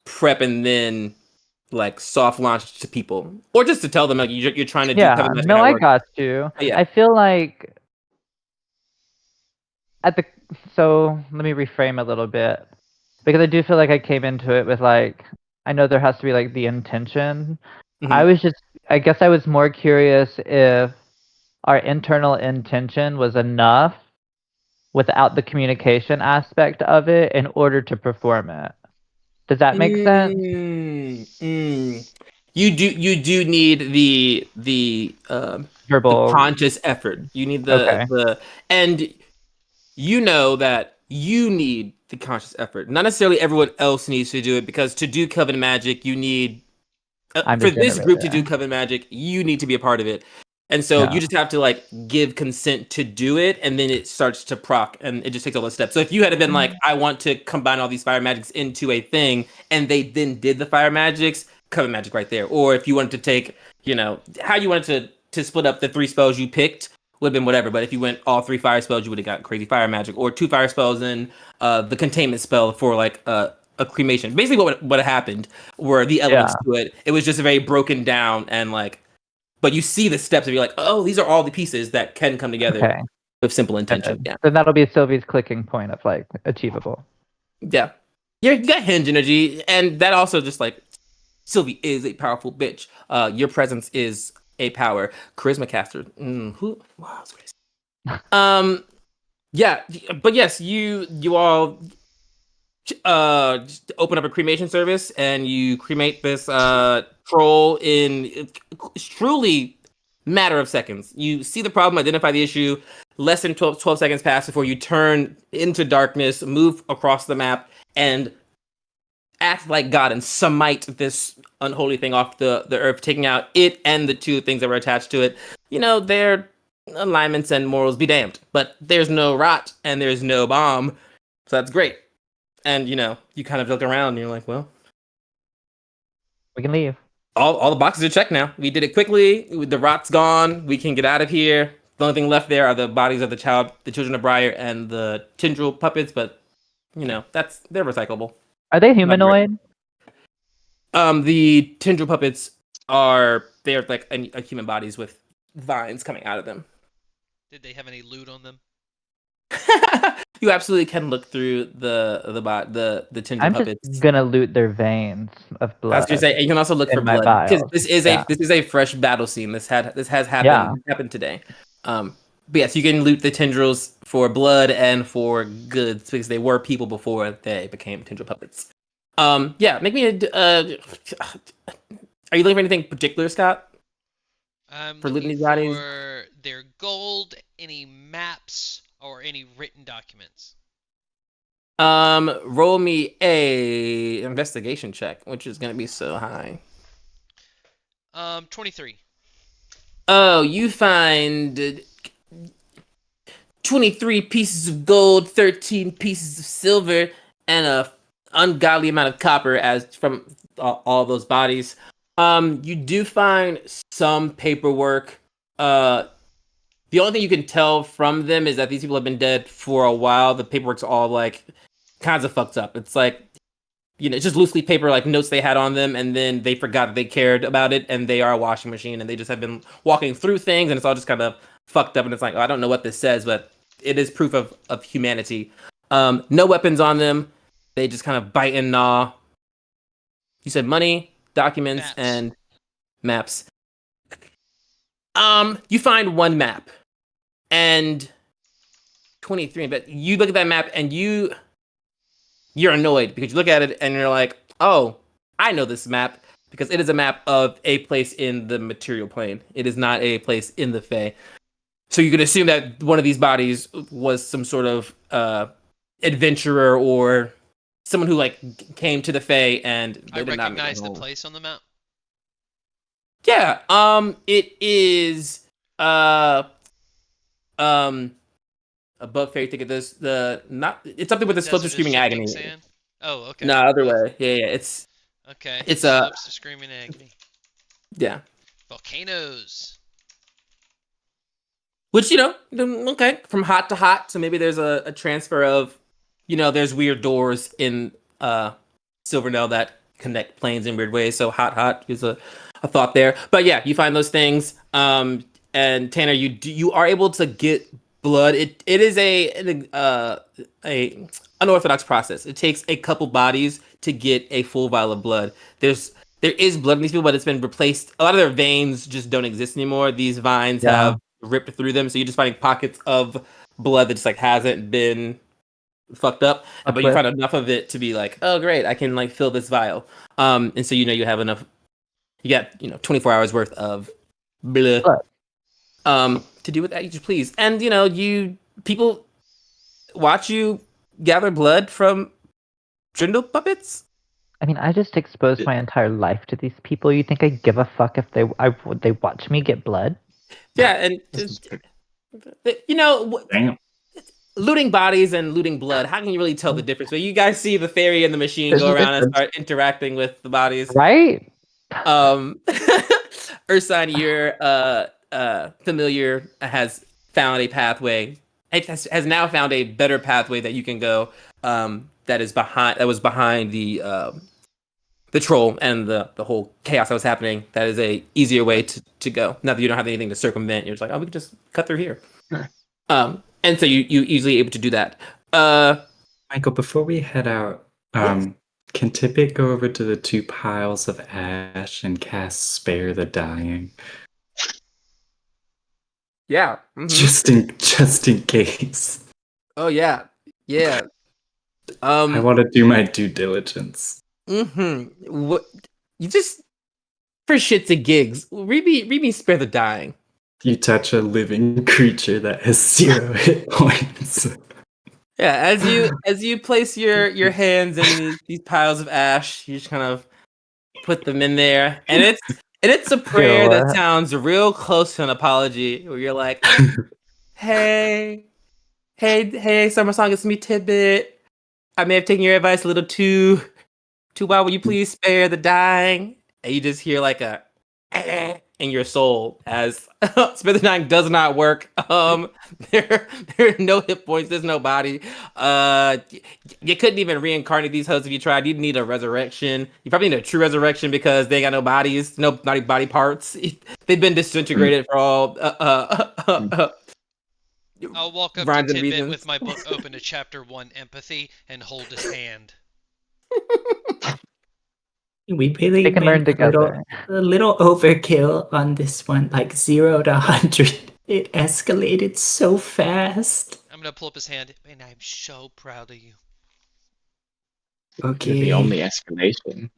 prep and then like soft launch to people. Or just to tell them like you're trying to do coven magic. No, I got you. I feel like so let me reframe a little bit, because I do feel like I came into it with like, I know there has to be like the intention. Mm-hmm. I guess I was more curious if our internal intention was enough without the communication aspect of it in order to perform it. Does that make sense? You do need the Verbal. conscious effort. You need Okay. and you know that you need the conscious effort. Not necessarily everyone else needs to do it, because to do coven magic, you need I'm for the this group to do generator. coven magic, you need to be a part of it. And so Yeah. you just have to like give consent to do it, and then it starts to proc, and it just takes all the steps. So if you had been like, I want to combine all these fire magics into a thing, and they then did the fire magics, coven magic right there. Or if you wanted to take, how you wanted to split up the 3 spells you picked would have been whatever. But if you went all 3 fire spells, you would have got crazy fire magic, or 2 fire spells and the containment spell for like a cremation. Basically, what happened were the elements to it. It was just very broken down, and like, but you see the steps, and you're like, oh, these are all the pieces that can come together with simple intention. Yeah. Then that'll be Sylvie's clicking point of like achievable. Yeah. You got hinge energy, and that also just like Sylvie is a powerful bitch. Your presence is a power. Charisma caster. Who? Wow, that's crazy. Yeah, but yes, you all just open up a cremation service, and you cremate this troll in truly matter of seconds. You see the problem, identify the issue. Less than 12 seconds pass before you turn into darkness, move across the map, and act like God and smite this unholy thing off the earth, taking out it and the 2 things that were attached to it. Their alignments and morals be damned. But there's no rot and there's no bomb. So that's great. And, you kind of look around and you're like, well, we can leave. All the boxes are checked now. We did it quickly. The rot's gone. We can get out of here. The only thing left there are the bodies of the children of Briar, and the tendril puppets. But, they're recyclable. Are they humanoid? The tendril puppets they're like a human bodies with vines coming out of them. Did they have any loot on them? You absolutely can look through the tendril puppets. I'm just gonna loot their veins of blood. I was gonna say, you can also look for blood, because this is a fresh battle scene. This has happened today. But yes, you can loot the tendrils for blood and for goods, because they were people before they became tendril puppets. Make me a. Are you looking for anything particular, Scott? For looting these bodies? For their gold, any maps, or any written documents. Roll me a investigation check, which is gonna be so high. 23. Oh, you find 23 pieces of gold, 13 pieces of silver, and a ungodly amount of copper as from all those bodies. You do find some paperwork. The only thing you can tell from them is that these people have been dead for a while. The paperwork's all like kinds of fucked up. It's like, it's just loose leaf paper, like notes they had on them, and then they forgot that they cared about it, and they are a washing machine, and they just have been walking through things, and it's all just kind of fucked up, and it's like, I don't know what this says, but it is proof of humanity. No weapons on them. They just kind of bite and gnaw. You said money, documents, and maps. You find one map, and 23, but you look at that map and you're annoyed, because you look at it and you're like, oh, I know this map, because it is a map of a place in the material plane. It is not a place in the Fae. So you could assume that one of these bodies was some sort of adventurer, or someone who like came to the Fae and they I did not recognize the place on the map. Yeah, it is above fairy ticket. It's something with the slopes of screaming agony. Sand? Oh, okay. No, other way. Yeah, it's okay. It's slopes of screaming agony. Yeah. Volcanoes. Which okay, from hot to hot. So maybe there's a transfer of, there's weird doors in Silvernell that connect planes in weird ways. So hot is a thought there. But yeah, you find those things. And Tanner, you are able to get blood. It is a unorthodox process. It takes a couple bodies to get a full vial of blood. There is blood in these people, but it's been replaced. A lot of their veins just don't exist anymore. These vines have ripped through them, so you're just finding pockets of blood that just like hasn't been fucked up, but you find enough of it to be like, oh great, I can like fill this vial. And so you have enough. You got 24 hours worth of blood. To do with that you please. And people watch you gather blood from Trindle puppets. I mean, I just exposed my entire life to these people. You think I give a fuck if they watch me get blood? Yeah, and Damn. looting bodies and looting blood. How can you really tell the difference? But you guys see the fairy and the machine There's go a around and difference. start interacting with the bodies. Right? Ursine, your familiar has found a pathway. It has now found a better pathway that you can go. That was behind the troll and the whole chaos that was happening. That is a easier way to go. Now that you don't have anything to circumvent, you're just like, oh, we can just cut through here. And so you easily able to do that. Michael, before we head out, Yes. can Tippett go over to the 2 piles of ash and cast Spare the Dying? Yeah. Just in case. Oh yeah. Yeah. I want to do my due diligence. What you just for shits and gigs, read me Spare the Dying. You touch a living creature that has 0 hit points. Yeah, as you place your hands in these piles of ash, you just kind of put them in there, and it's a prayer that sounds real close to an apology, where you're like, hey, Summer Song, it's me, Tidbit. I may have taken your advice a little too wild. Will you please spare the dying? And you just hear like a in your soul as Spare the Dying does not work. There are no hit points. There's no body. You couldn't even reincarnate these hosts if you tried. You'd need a resurrection. You probably need a true resurrection because they ain't got no bodies, no body parts. They've been disintegrated for all. I'll walk up to rhymes and Tidbit reasons. with my book open to chapter 1, Empathy, and hold his hand. We really They can learn went together. a little overkill on this one, like 0 to 100. It escalated so fast. I'm gonna pull up his hand, and I'm so proud of you. Okay. The only escalation.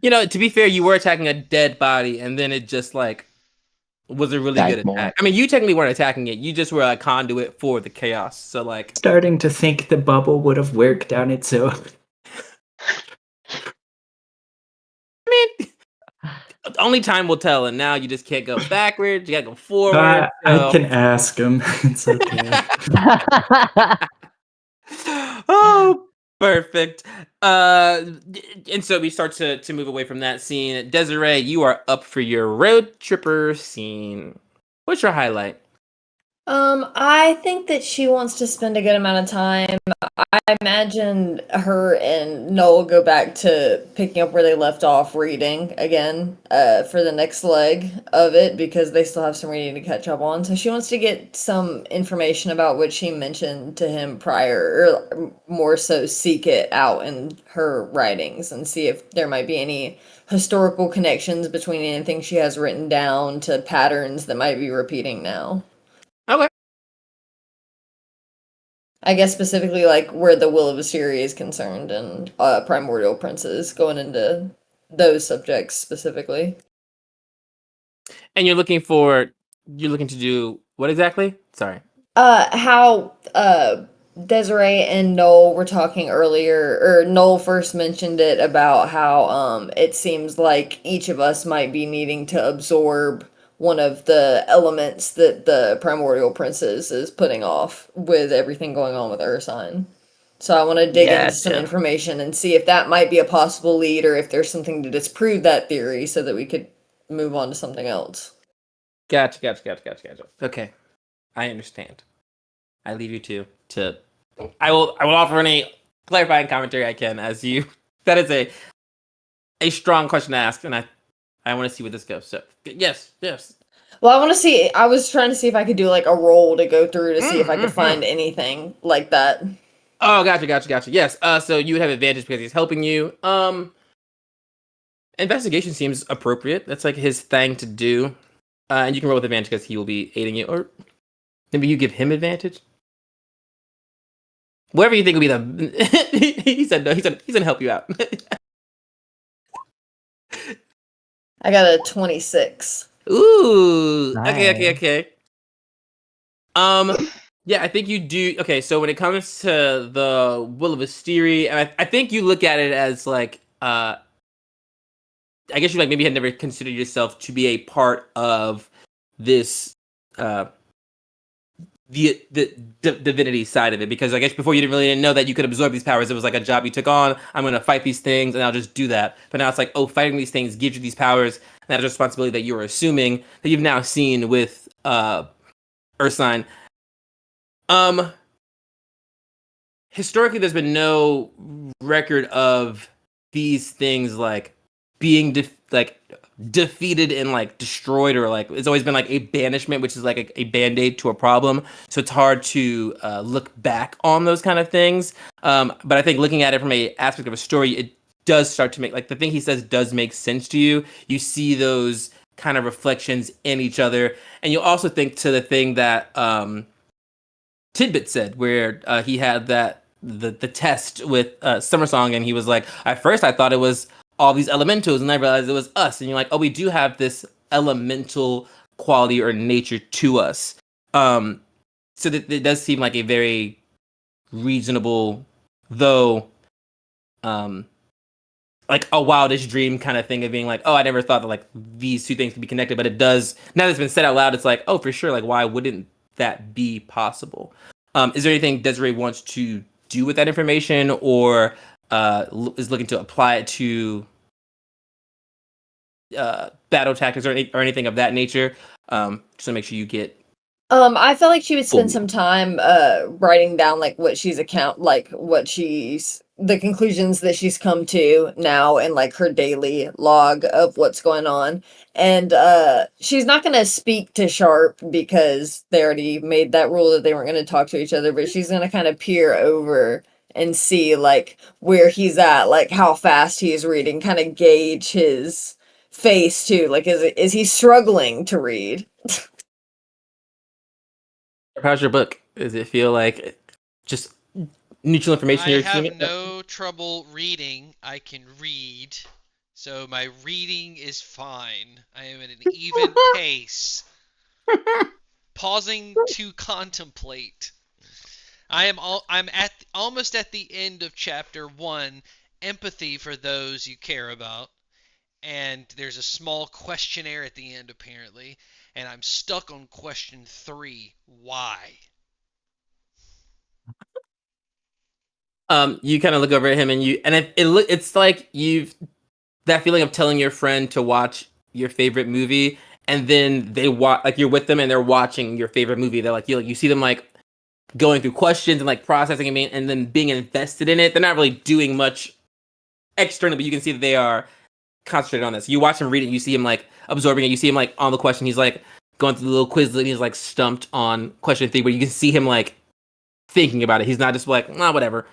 To be fair, you were attacking a dead body, and then it just like was a really good attack. I mean, you technically weren't attacking it; you just were a conduit for the chaos. So, like, Starting to think the bubble would have worked on its own. I mean, only time will tell. And now you just can't go backwards; you gotta go forward. I can ask him. It's okay. Oh, perfect. And so we start to move away from that scene. Desiree, you are up for your road tripper scene. What's your highlight? I think that she wants to spend a good amount of time. I imagine her and Noel go back to picking up where they left off reading again, for the next leg of it because they still have some reading to catch up on. So she wants to get some information about what she mentioned to him prior, or more so seek it out in her writings and see if there might be any historical connections between anything she has written down to patterns that might be repeating now. Okay. I guess specifically like where the Will of Assyria is concerned and Primordial Princes, going into those subjects specifically. And you're looking to do what exactly? Sorry. How Desiree and Noel were talking earlier, or Noel first mentioned it about how it seems like each of us might be needing to absorb one of the elements that the Primordial Princess is putting off with everything going on with Ursine. So I want to dig into some information and see if that might be a possible lead or if there's something to disprove that theory so that we could move on to something else. Gotcha. Okay. I understand. I leave you to I will offer any clarifying commentary I can as you that is a strong question to ask, and I want to see where this goes. So yes. Well, I was trying to see if I could do like a roll to go through to see if I could find anything like that. Oh, gotcha. Yes. So you would have advantage because he's helping you. Investigation seems appropriate. That's like his thing to do. And you can roll with advantage because he will be aiding you. Or Maybe you give him advantage. Whatever you think would be the. He said no. He's gonna help you out. I got a 26. Ooh. Nice. Okay. Yeah, I think you do. Okay, so when it comes to the Will of Asteri, and I think you look at it as like, I guess you like maybe had never considered yourself to be a part of this, the divinity side of it, because I guess before you didn't know that you could absorb these powers. It was like a job you took on. I'm going to fight these things, and I'll just do that. But now it's like, oh, fighting these things gives you these powers. And that is a responsibility that you're assuming that you've now seen with Ursine. Historically, there's been no record of these things like being defeated and like destroyed, or like it's always been like a banishment, which is like a band-aid to a problem. So it's hard to look back on those kind of things. But I think looking at it from a aspect of a story, it does start to make, like, the thing he says does make sense to you. You see those kind of reflections in each other, and you also think to the thing that Tidbit said, where he had the test with Summer Song, and he was like, at first I thought it was all these elementals, and I realized it was us. And you're like, oh, we do have this elemental quality or nature to us. So that it does seem like a very reasonable, though, like a wildish dream kind of thing of being like, oh, I never thought that like these two things could be connected, but it does. Now that it's been said out loud, it's like, oh, for sure. Like, why wouldn't that be possible? Is there anything Desiree wants to do with that information, or is looking to apply it to battle tactics or anything of that nature? Just to make sure you get. I felt like she would spend Ooh. some time writing down like the conclusions that she's come to now, and like her daily log of what's going on. And she's not going to speak to Sharp because they already made that rule that they weren't going to talk to each other, but she's going to kind of peer over and see like where he's at, like how fast he's reading, kind of gauge his face too. Like, is he struggling to read? How's your book? Does it feel like just neutral information I you're have seeing? no trouble reading. I can read, so my reading is fine. I am at an even pace, pausing to contemplate. I'm almost at the end of chapter 1, empathy for those you care about, and there's a small questionnaire at the end apparently, and I'm stuck on question 3, why? You kind of look over at him, and it's like you've that feeling of telling your friend to watch your favorite movie, and then they watch, like, you're with them and they're watching your favorite movie. They're like, you see them like going through questions and like processing and then being invested in it. They're not really doing much external, but you can see that they are concentrated on this. You watch him read it, you see him like absorbing it. You see him like on the question, he's like going through the little quiz, and he's like stumped on question 3, where you can see him like thinking about it. He's not just like, nah, whatever.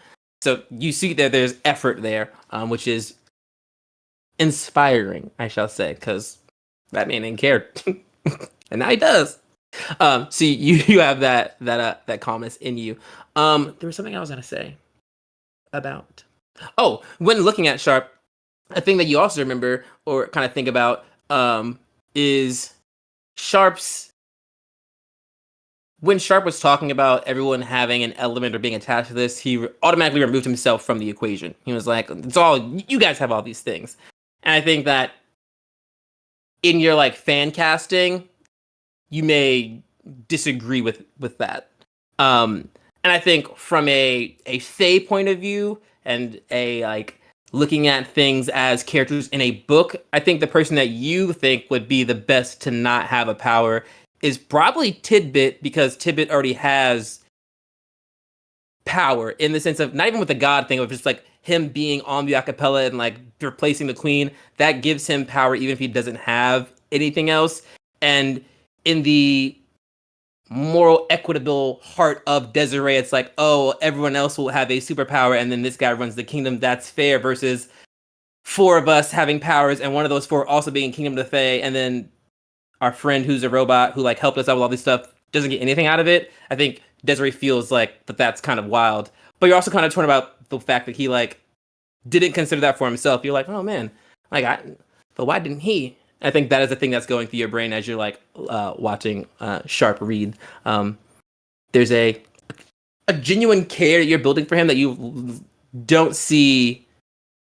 So you see that there's effort there, which is inspiring, I shall say, because that man didn't care, and now he does. So you have that calmness in you. There was something I was gonna say about. Oh, when looking at Sharp, a thing that you also remember or kind of think about is Sharp's. When Sharp was talking about everyone having an element or being attached to this, he automatically removed himself from the equation. He was like, "It's all you guys have all these things," and I think that in your like fan casting, you may disagree with that. And I think from a Fae point of view, and a like looking at things as characters in a book, I think the person that you think would be the best to not have a power is probably Tidbit, because Tidbit already has power in the sense of not even with the god thing, of just like him being on the acapella and like replacing the queen. That gives him power even if he doesn't have anything else. And in the moral, equitable heart of Desiree, it's like, oh, everyone else will have a superpower, and then this guy runs the kingdom. That's fair. Versus 4 of us having powers, and one of those 4 also being Kingdom of the Fae, and then our friend who's a robot who like helped us out with all this stuff doesn't get anything out of it. I think Desiree feels like that's kind of wild. But you're also kind of torn about the fact that he like didn't consider that for himself. You're like, oh man, but why didn't he? I think that is the thing that's going through your brain as you're like watching Sharp read. There's a genuine care that you're building for him that you don't see.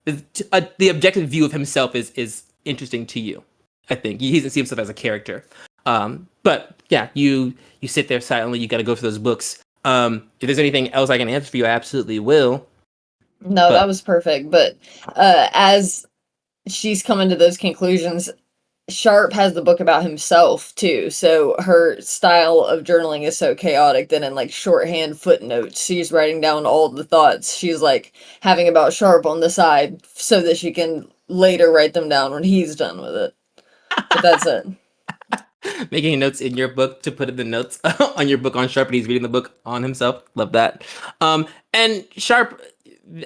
The objective view of himself is interesting to you. I think he doesn't see himself as a character. But yeah, you sit there silently. You got to go through those books. If there's anything else I can answer for you, I absolutely will. No, that was perfect. But as she's coming to those conclusions, Sharp has the book about himself too. So her style of journaling is so chaotic that in like shorthand footnotes, she's writing down all the thoughts she's like having about Sharp on the side so that she can later write them down when he's done with it. But that's it. Making notes in your book to put in the notes on your book on Sharp, and he's reading the book on himself. Love that. And Sharp,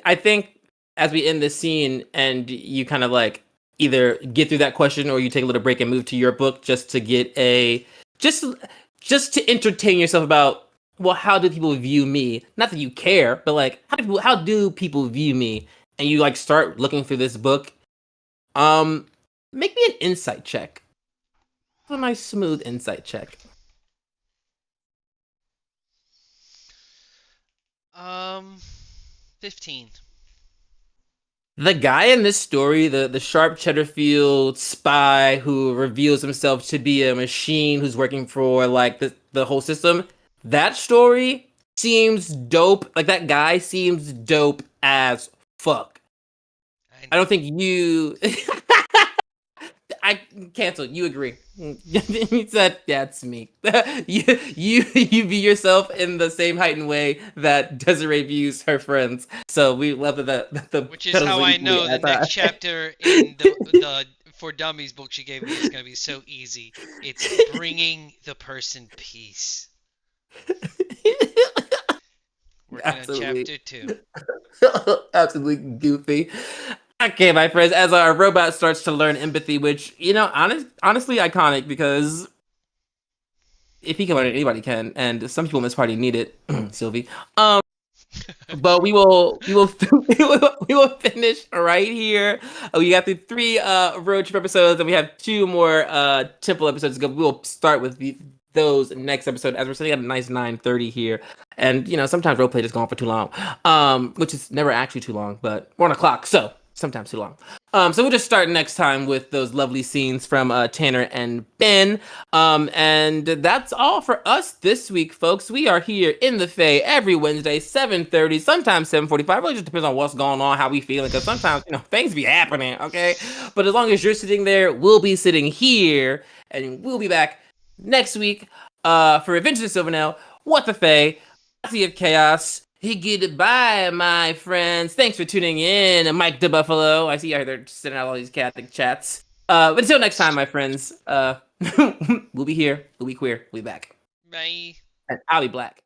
I think as we end this scene and you kind of like either get through that question or you take a little break and move to your book just to get just to entertain yourself about, well, how do people view me? Not that you care, but like how do people view me? And you like start looking through this book. Make me an insight check. A nice smooth insight check. 15. The guy in this story, the Sharp Cheddarfield spy who reveals himself to be a machine who's working for like the whole system, that story seems dope. Like that guy seems dope as fuck. I don't think you I cancel. You agree? You said, yeah, it's me. you view yourself in the same heightened way that Desiree views her friends. So we love that. Which is how I know the next chapter in the For Dummies book she gave me is going to be so easy. It's bringing the person peace. Working on chapter 2. Absolutely goofy. Okay, my friends, as our robot starts to learn empathy, which, you know, honestly iconic, because if he can learn it, anybody can, and some people in this party need it, Sylvie. But we will finish right here. We got the 3 road trip episodes, and we have 2 more temple episodes to go. We will start with those next episode, as we're sitting at a nice 9:30 here. And, you know, sometimes roleplay just go on for too long, which is never actually too long, but we're on a clock, so sometimes too long. So we'll just start next time with those lovely scenes from Tanner and Ben. And that's all for us this week, folks. We are here in the Fae every Wednesday, 7:30, sometimes 7:45. Really just depends on what's going on, how we feeling, because sometimes, you know, things be happening, okay? But as long as you're sitting there, we'll be sitting here, and we'll be back next week for Adventures of Silvernell, What the Fae, Sea of Chaos. Goodbye, my friends. Thanks for tuning in, Mike the Buffalo. I see you there sending out all these Catholic chats. But until next time, my friends, we'll be here. We'll be queer. We'll be back. Bye. And I'll be black.